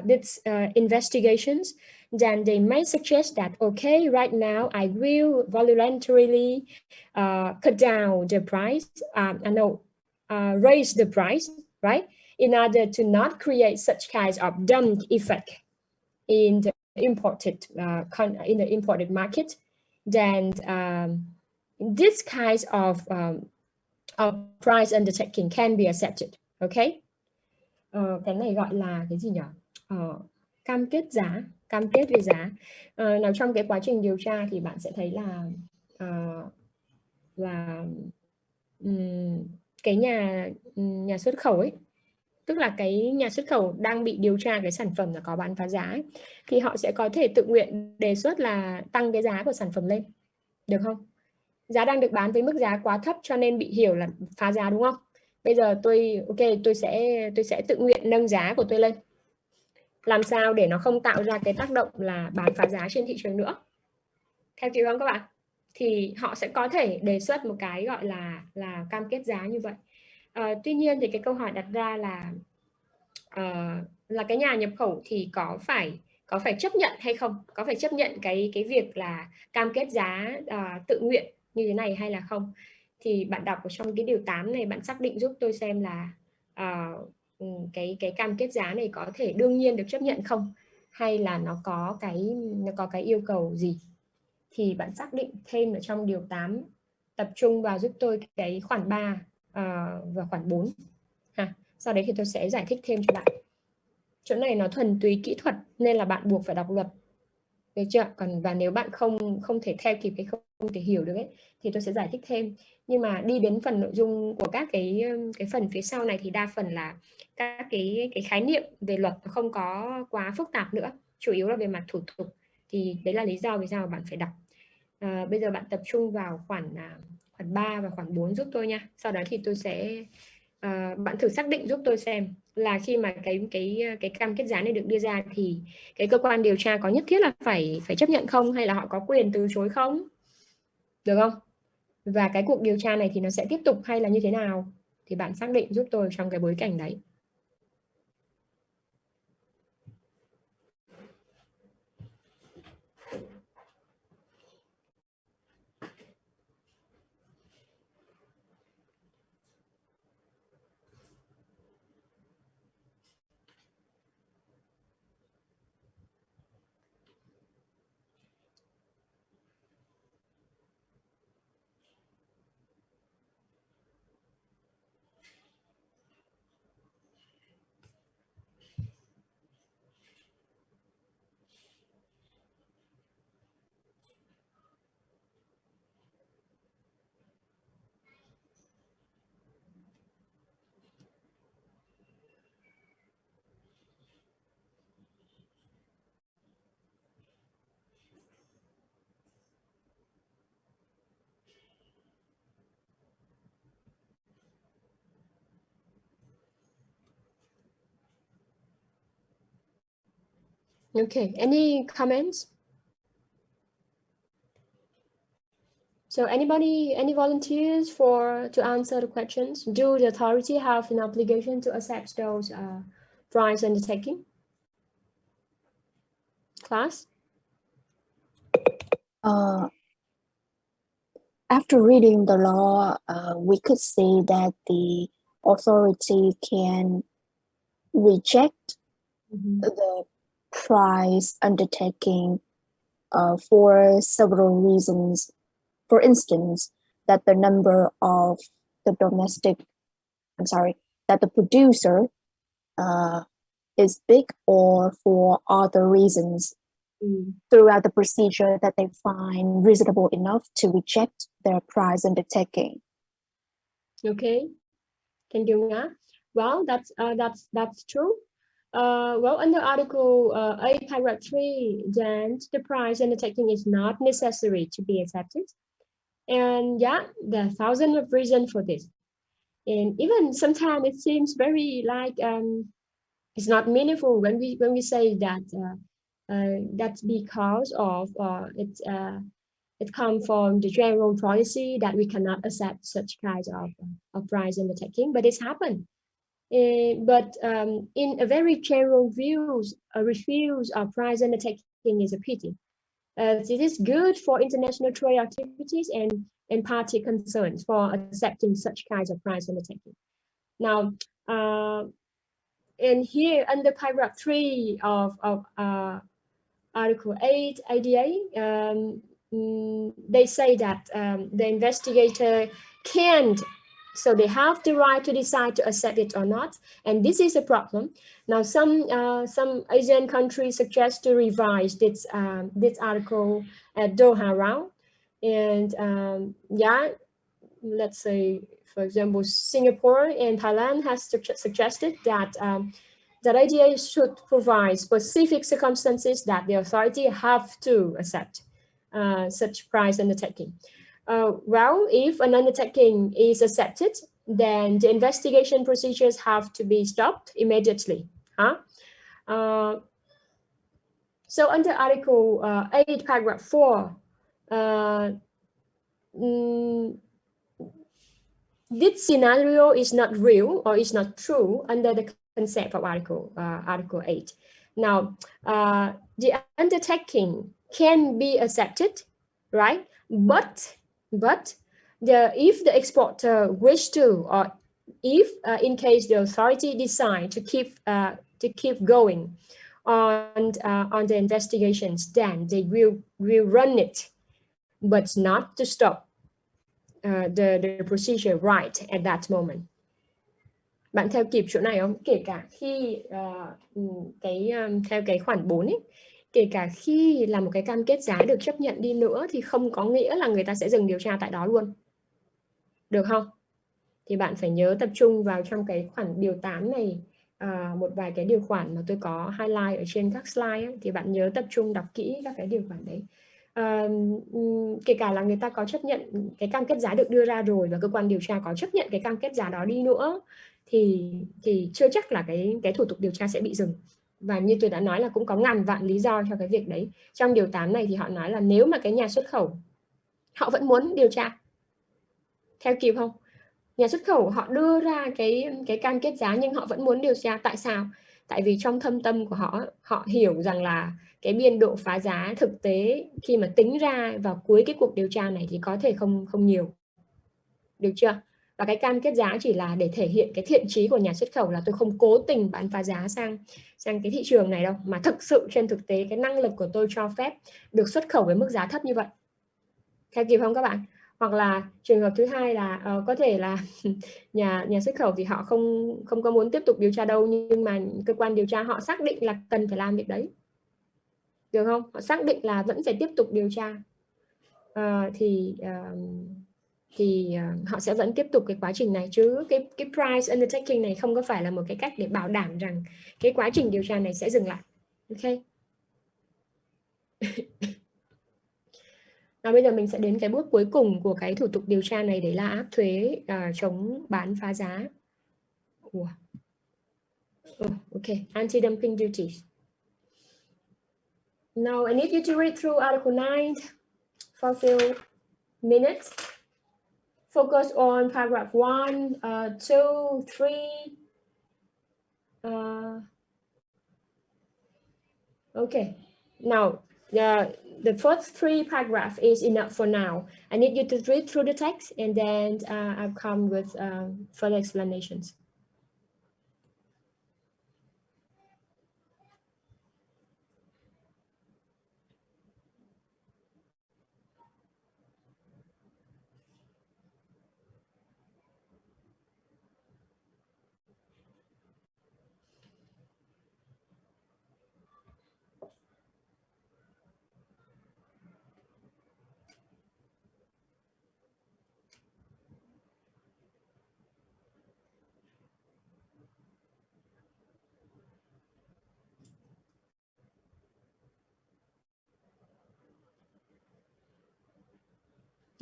these investigations, then they may suggest that, okay, right now I will voluntarily cut down the price, raise the price, right, in order to not create such kinds of dump effect in the imported market. Then this kinds of price undertaking can be accepted. Okay. Cái này gọi là cái gì nhỉ? Cam kết về giá. Nào trong cái quá trình điều tra thì bạn sẽ thấy là cái nhà xuất khẩu ấy, tức là cái nhà xuất khẩu đang bị điều tra cái sản phẩm là có bán phá giá ấy, thì họ sẽ có thể tự nguyện đề xuất là tăng cái giá của sản phẩm lên, được không? Giá đang được bán với mức giá quá thấp cho nên bị hiểu là phá giá, đúng không? Bây giờ tôi sẽ tự nguyện nâng giá của tôi lên, làm sao để nó không tạo ra cái tác động là bán phá giá trên thị trường nữa. Theo kịp không các bạn? Thì họ sẽ có thể đề xuất một cái gọi là cam kết giá như vậy. Tuy nhiên thì cái câu hỏi đặt ra là cái nhà nhập khẩu thì có phải chấp nhận hay không? Có phải chấp nhận cái việc là cam kết giá tự nguyện như thế này hay là không? Thì bạn đọc ở trong cái điều 8 này, bạn xác định giúp tôi xem là cái cam kết giá này có thể đương nhiên được chấp nhận không, hay là nó có cái yêu cầu gì. Thì bạn xác định thêm ở trong điều 8, tập trung vào giúp tôi cái khoản 3 và khoản 4 ha. Sau đấy thì tôi sẽ giải thích thêm cho bạn. Chỗ này nó thuần túy kỹ thuật nên là bạn buộc phải đọc luật, được chưa? Còn và nếu bạn không thể theo kịp hay không thể hiểu được ấy, thì tôi sẽ giải thích thêm. Nhưng mà đi đến phần nội dung của các cái phần phía sau này thì đa phần là các cái khái niệm về luật nó không có quá phức tạp nữa, chủ yếu là về mặt thủ tục. Thì đấy là lý do vì sao mà bạn phải đọc. Bây giờ bạn tập trung vào khoản 3 và khoản 4 giúp tôi nha. Sau đó thì tôi sẽ bạn thử xác định giúp tôi xem là khi mà cái cam kết giá này được đưa ra thì cái cơ quan điều tra có nhất thiết là phải chấp nhận không, hay là họ có quyền từ chối không, được không? Và cái cuộc điều tra này thì nó sẽ tiếp tục hay là như thế nào, thì bạn xác định giúp tôi trong cái bối cảnh đấy. Okay, any comments? So any volunteers to answer the questions? Do the authority have an obligation to accept those price undertaking? Class? After reading the law, we could say that the authority can reject the price undertaking for several reasons. For instance, that the number of the that the producer is big, or for other reasons throughout the procedure that they find reasonable enough to reject their price undertaking. Okay, thank you, Nga. Well, that's true. Well, under Article 8, Paragraph 3, then the price undertaking is not necessary to be accepted. And yeah, there are thousands of reasons for this. And even sometimes it seems very like it's not meaningful when we say that that's because of It comes from the general policy that we cannot accept such kinds of price undertaking, but it's happened. But in a very general views, a refuse of price undertaking is a pity. It is good for international trade activities and party concerns for accepting such kinds of price undertaking. Now, and here under paragraph 3 of Article 8 ADA, they say that the investigator can't, so they have the right to decide to accept it or not, and this is a problem. Now, some Asian countries suggest to revise this article at Doha round, and yeah, let's say, for example, Singapore and Thailand has suggested that that IDA should provide specific circumstances that the authority have to accept such price undertaking. Well, if an undertaking is accepted, then the investigation procedures have to be stopped immediately. So under Article 8, Paragraph 4, this scenario is not real or is not true under the concept of Article 8. Now, the undertaking can be accepted, right? But if the exporter wish to, or if in case the authority decide to keep going on the investigations, then they will run it, but not to stop the procedure right at that moment. Bạn theo kịp chỗ này không? Kể cả khi theo cái khoản 4 ấy, kể cả khi là một cái cam kết giá được chấp nhận đi nữa thì không có nghĩa là người ta sẽ dừng điều tra tại đó luôn. Được không? Thì bạn phải nhớ tập trung vào trong cái khoản điều 8 này, một vài cái điều khoản mà tôi có highlight ở trên các slide ấy, thì bạn nhớ tập trung đọc kỹ các cái điều khoản đấy. Kể cả là người ta có chấp nhận cái cam kết giá được đưa ra rồi và cơ quan điều tra có chấp nhận cái cam kết giá đó đi nữa thì chưa chắc là cái thủ tục điều tra sẽ bị dừng. Và như tôi đã nói là cũng có ngàn vạn lý do cho cái việc đấy. Trong điều 8 này thì họ nói là nếu mà cái nhà xuất khẩu họ vẫn muốn điều tra, theo kịp không? Nhà xuất khẩu họ đưa ra cái cam kết giá nhưng họ vẫn muốn điều tra. Tại sao? Tại vì trong thâm tâm của họ hiểu rằng là cái biên độ phá giá thực tế khi mà tính ra vào cuối cái cuộc điều tra này thì có thể không nhiều. Được chưa? Và cái cam kết giá chỉ là để thể hiện cái thiện chí của nhà xuất khẩu là tôi không cố tình bán phá giá sang cái thị trường này đâu, mà thực sự trên thực tế cái năng lực của tôi cho phép được xuất khẩu với mức giá thấp như vậy. Theo kịp không các bạn? Hoặc là trường hợp thứ hai là có thể là nhà xuất khẩu thì họ không có muốn tiếp tục điều tra đâu, nhưng mà cơ quan điều tra họ xác định là cần phải làm việc đấy. Được không? Họ xác định là vẫn phải tiếp tục điều tra. Thì họ sẽ vẫn tiếp tục cái quá trình này, chứ cái price undertaking này không có phải là một cái cách để bảo đảm rằng cái quá trình điều tra này sẽ dừng lại. Ok. Và bây giờ mình sẽ đến cái bước cuối cùng của cái thủ tục điều tra này, đấy là áp thuế chống bán phá giá. Ok, anti-dumping duties. Now I need you to read through Article 9 for a few minutes. Focus on paragraph 1, 2, 3. Okay, now the first 3 paragraphs is enough for now. I need you to read through the text and then I'll come with further explanations.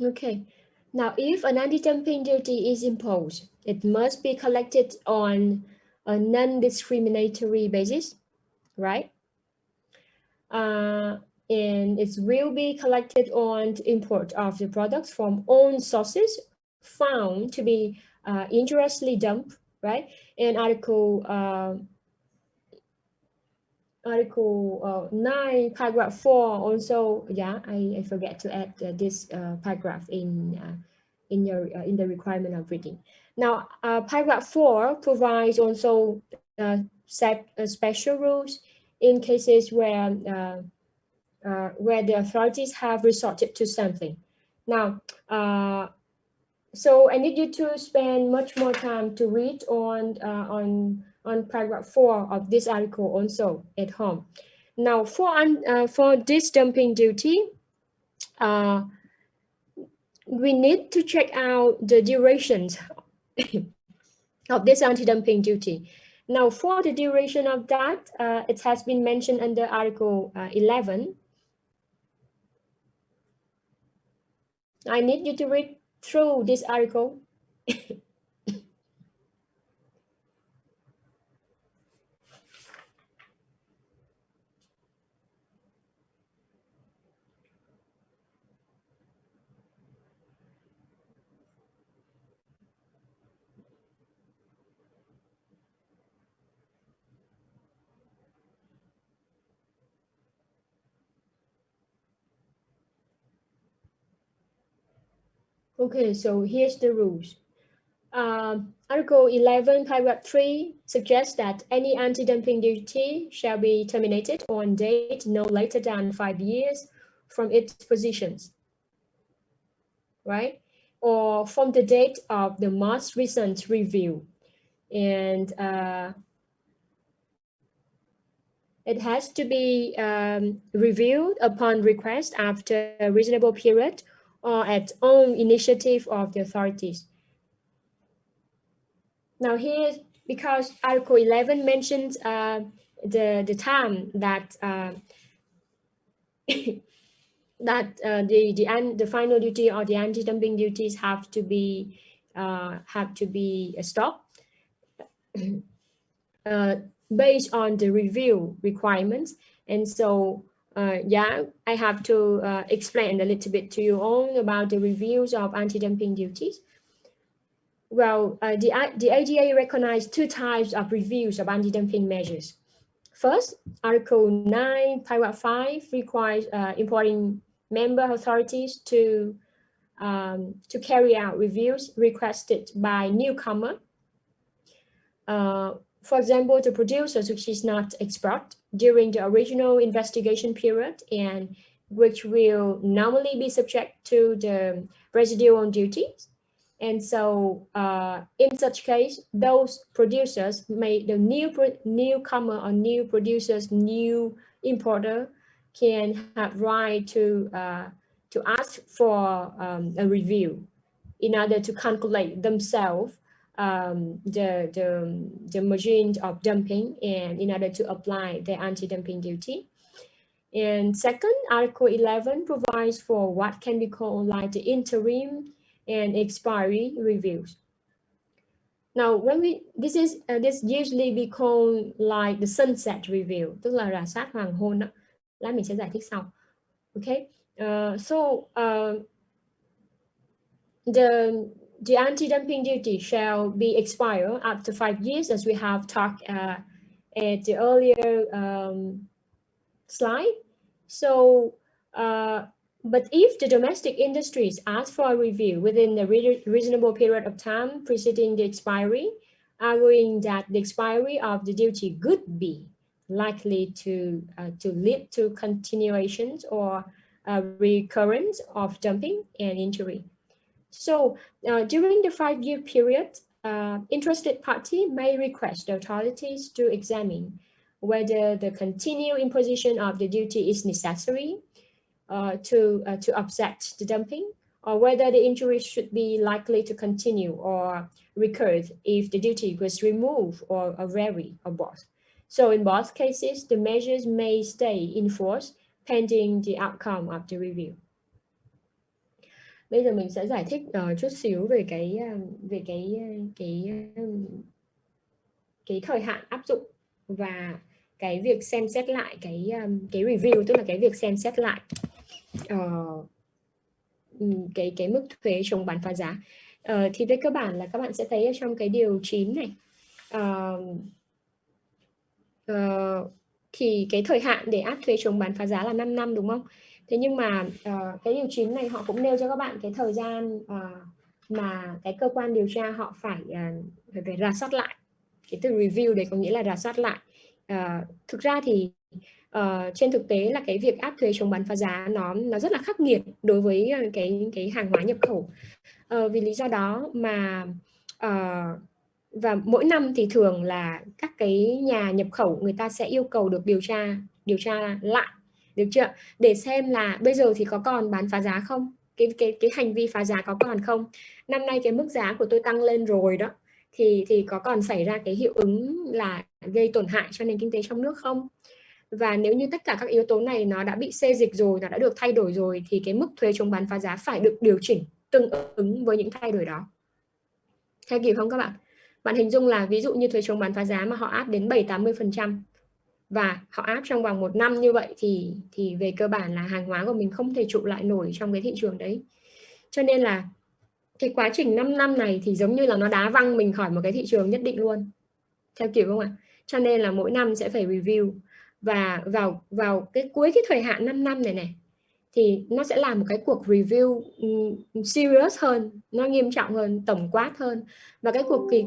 Okay, now if an anti-dumping duty is imposed, it must be collected on a non-discriminatory basis, right? And and it will be collected on import of the products from own sources found to be injuriously dumped, right? And Article 9, paragraph 4 also, yeah, I forget to add this paragraph in the requirement of reading. Now, paragraph 4 provides also set special rules in cases where the authorities have resorted to something. Now, so I need you to spend much more time to read on paragraph 4 of this article also at home. Now, for this dumping duty, we need to check out the durations of this anti-dumping duty. Now, for the duration of that, it has been mentioned under Article 11. I need you to read through this article. Okay, so here's the rules. Article 11, paragraph 3 suggests that any anti-dumping duty shall be terminated on date no later than 5 years from its positions, right? Or from the date of the most recent review. And it has to be reviewed upon request after a reasonable period or at own initiative of the authorities. Now here, because Article 11 mentions the time that the final duty or the anti-dumping duties have to be stopped based on the review requirements, and so yeah, I have to explain a little bit to you all about the reviews of anti-dumping duties. Well, the ADA recognized two types of reviews of anti-dumping measures. First, Article 9, paragraph 5 requires importing member authorities to carry out reviews requested by newcomer. For example, the producers which is not export during the original investigation period and which will normally be subject to the residual duties. And so in such case, those producers the newcomer or new producers, new importer can have right to ask for a review in order to calculate themselves the margin of dumping and in order to apply the anti-dumping duty. And second, Article 11 provides for what can be called like the interim and expiry reviews. Now, when this usually be called like the sunset review, tức là rà soát hoàng hôn đó. Lát mình sẽ giải thích sau. Okay, the anti-dumping duty shall be expired after 5 years, as we have talked at the earlier slide. So, but if the domestic industries ask for a review within a reasonable period of time preceding the expiry, arguing that the expiry of the duty could be likely to lead to continuations or recurrence of dumping and injury. So during the 5-year period, interested party may request the authorities to examine whether the continued imposition of the duty is necessary to offset the dumping, or whether the injury should be likely to continue or recur if the duty was removed or vary, or both. So in both cases, the measures may stay in force pending the outcome of the review. Bây giờ mình sẽ giải thích chút xíu về cái thời hạn áp dụng và cái việc xem xét lại cái review, tức là cái việc xem xét lại cái mức thuế chống bán phá giá. Thì về cơ bản là các bạn sẽ thấy ở trong cái điều 9 này, thì cái thời hạn để áp thuế chống bán phá giá là 5 năm đúng không? Thế nhưng mà cái điều 9 này họ cũng nêu cho các bạn cái thời gian mà cái cơ quan điều tra họ phải rà soát lại. Cái từ review đấy có nghĩa là rà soát lại. Thực ra thì trên thực tế là cái việc áp thuế chống bán phá giá nó rất là khắc nghiệt đối với cái hàng hóa nhập khẩu. Vì lý do đó mà và mỗi năm thì thường là các cái nhà nhập khẩu người ta sẽ yêu cầu được điều tra lại, được chưa, để xem là bây giờ thì có còn bán phá giá không, cái hành vi phá giá có còn không, năm nay cái mức giá của tôi tăng lên rồi đó, thì có còn xảy ra cái hiệu ứng là gây tổn hại cho nền kinh tế trong nước không. Và nếu như tất cả các yếu tố này nó đã bị xê dịch rồi, nó đã được thay đổi rồi, thì cái mức thuế chống bán phá giá phải được điều chỉnh tương ứng với những thay đổi đó. Theo kịp không các bạn? Bạn hình dung là ví dụ như thuế chống bán phá giá mà họ áp đến 7-80% và họ áp trong vòng 1 năm như vậy thì về cơ bản là hàng hóa của mình không thể trụ lại nổi trong cái thị trường đấy. Cho nên là cái quá trình 5 năm này thì giống như là nó đá văng mình khỏi một cái thị trường nhất định luôn. Theo kiểu không ạ? Cho nên là mỗi năm sẽ phải review, và vào cái cuối cái thời hạn 5 năm này thì nó sẽ là một cái cuộc review serious hơn, nó nghiêm trọng hơn, tổng quát hơn. Và cái cuộc kỳ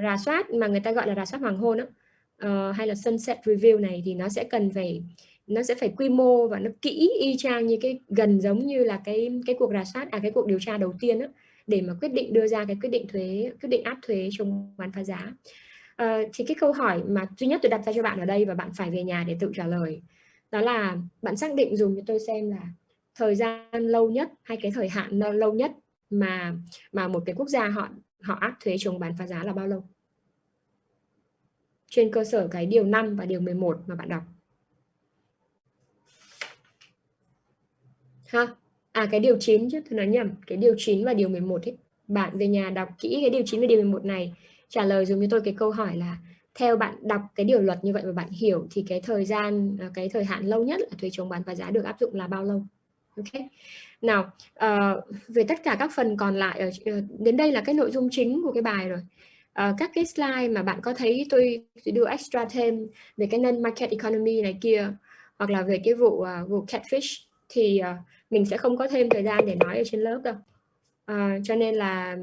rà soát mà người ta gọi là rà soát hoàng hôn đó, hay là sunset review này thì nó sẽ phải quy mô và nó kỹ y chang như gần giống như là cái cuộc rà soát cái cuộc điều tra đầu tiên đó, để mà đưa ra cái quyết định áp thuế chống bán phá giá. Thì cái câu hỏi mà duy nhất tôi đặt ra cho bạn ở đây và bạn phải về nhà để tự trả lời, đó là bạn xác định dùm cho tôi xem là thời gian lâu nhất hay cái thời hạn lâu nhất mà một cái quốc gia họ áp thuế chống bán phá giá là bao lâu, trên cơ sở cái điều 5 và điều 11 mà bạn đọc ha. Cái điều 9 chứ, tôi nói nhầm, cái điều 9 và điều 11 ấy. Bạn về nhà đọc kỹ cái điều 9 và điều 11 này, trả lời dùm cho tôi cái câu hỏi là theo bạn đọc cái điều luật như vậy và bạn hiểu thì cái thời hạn lâu nhất là thuế chống bán phá giá được áp dụng là bao lâu. Ok. Nào, về tất cả các phần còn lại đến đây là cái nội dung chính của cái bài rồi. Các cái slide mà bạn có thấy tôi đưa extra thêm về cái non-market economy này kia, hoặc là về cái vụ catfish thì mình sẽ không có thêm thời gian để nói ở trên lớp đâu. Cho nên là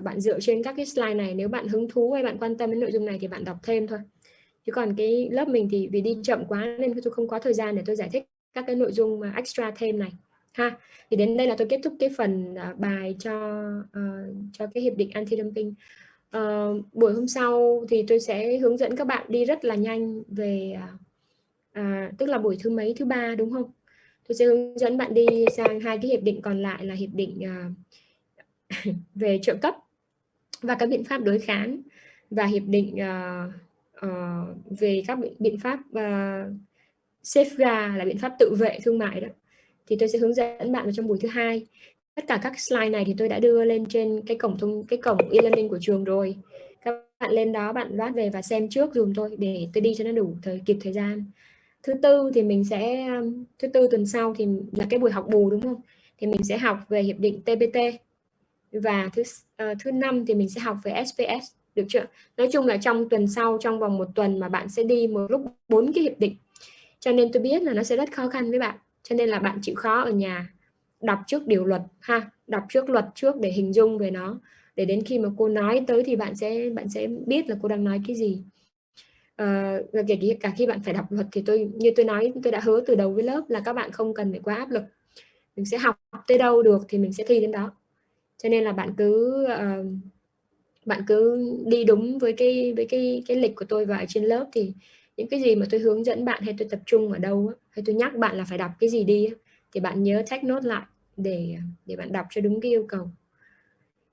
bạn dựa trên các cái slide này, nếu bạn hứng thú hay bạn quan tâm đến nội dung này thì bạn đọc thêm thôi. Chứ còn cái lớp mình thì vì đi chậm quá nên tôi không có thời gian để tôi giải thích các cái nội dung extra thêm này ha. Thì đến đây là tôi kết thúc cái phần bài cho cái hiệp định anti-dumping. Buổi hôm sau thì tôi sẽ hướng dẫn các bạn đi rất là nhanh về tức là buổi thứ 3 đúng không? Tôi sẽ hướng dẫn bạn đi sang 2 cái hiệp định còn lại là hiệp định về trợ cấp và các biện pháp đối kháng, và hiệp định về các biện pháp safeguard là biện pháp tự vệ thương mại đó. Thì tôi sẽ hướng dẫn bạn vào trong buổi thứ 2. Tất cả các slide này thì tôi đã đưa lên trên cái cổng e-learning của trường rồi. Các bạn lên đó bạn loát về và xem trước dùm tôi để tôi đi cho nó đủ kịp thời gian. Thứ tư tuần sau thì là cái buổi học bù đúng không? Thì mình sẽ học về hiệp định TPT, và thứ 5 thì mình sẽ học về SPS, được chưa? Nói chung là trong tuần sau, trong vòng 1 tuần mà bạn sẽ đi một lúc 4 cái hiệp định, cho nên tôi biết là nó sẽ rất khó khăn với bạn, cho nên là bạn chịu khó ở nhà đọc trước điều luật ha, đọc trước luật trước để hình dung về nó, để đến khi mà cô nói tới thì bạn sẽ biết là cô đang nói cái gì. Và kể cả khi bạn phải đọc luật thì như tôi nói, tôi đã hứa từ đầu với lớp là các bạn không cần phải quá áp lực, mình sẽ học tới đâu được thì mình sẽ thi đến đó. Cho nên là bạn cứ đi đúng với cái lịch của tôi, và ở trên lớp thì những cái gì mà tôi hướng dẫn bạn hay tôi tập trung ở đâu hay tôi nhắc bạn là phải đọc cái gì đi thì bạn nhớ take note lại để bạn đọc cho đúng cái yêu cầu.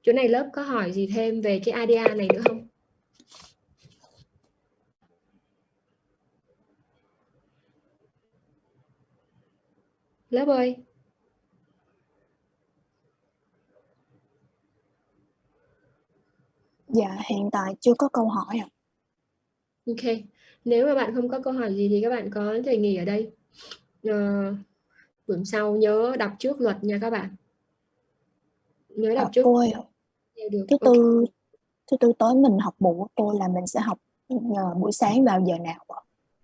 Chỗ này lớp có hỏi gì thêm về cái idea này nữa không? Lớp ơi. Dạ, hiện tại chưa có câu hỏi ạ. Ok. Nếu mà bạn không có câu hỏi gì thì các bạn có thể nghỉ ở đây. Buổi sau nhớ đọc trước luật nha các bạn. Nhớ đọc trước. Cô ơi, Được. thứ Okay. tư tối mình học bù của cô là mình sẽ học buổi sáng vào giờ nào ạ?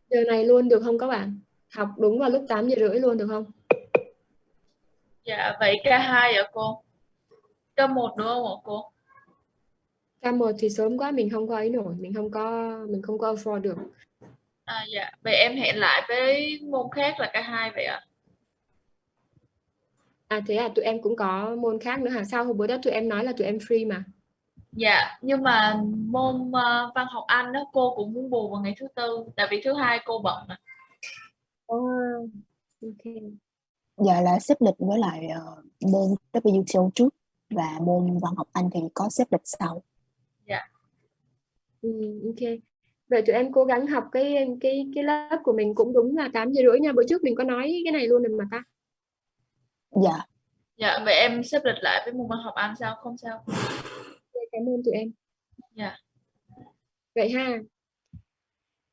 Giờ này luôn được không các bạn? Học đúng vào lúc 8:30 luôn được không? Dạ, vậy K2 ạ cô? K1 đúng không ạ cô? K1 thì sớm quá mình không có ấy nổi, mình không có afford được. Dạ, vậy em hẹn lại với môn khác là K2 vậy ạ? Thế à, tụi em cũng có môn khác nữa hả? Sao hôm bữa đó tụi em nói là tụi em free mà. Dạ, nhưng mà môn văn học Anh đó cô cũng muốn bù vào ngày thứ tư, tại vì thứ hai cô bận mà. Ok. Giờ là xếp lịch với lại môn WTO trước và môn văn học Anh thì có xếp lịch sau. Dạ. Ok. Vậy tụi em cố gắng học cái lớp của mình cũng đúng là 8:30 nha. Bữa trước mình có nói cái này luôn rồi mà ta. Dạ. Dạ, vậy em xếp lịch lại với môn văn học Anh sao? Không sao. Cảm ơn tụi em. Dạ. Vậy ha.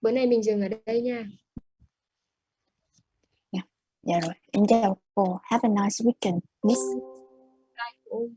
Bữa nay mình dừng ở đây nha. Dạ rồi, em chào cô. Have a nice weekend, Miss. Bye.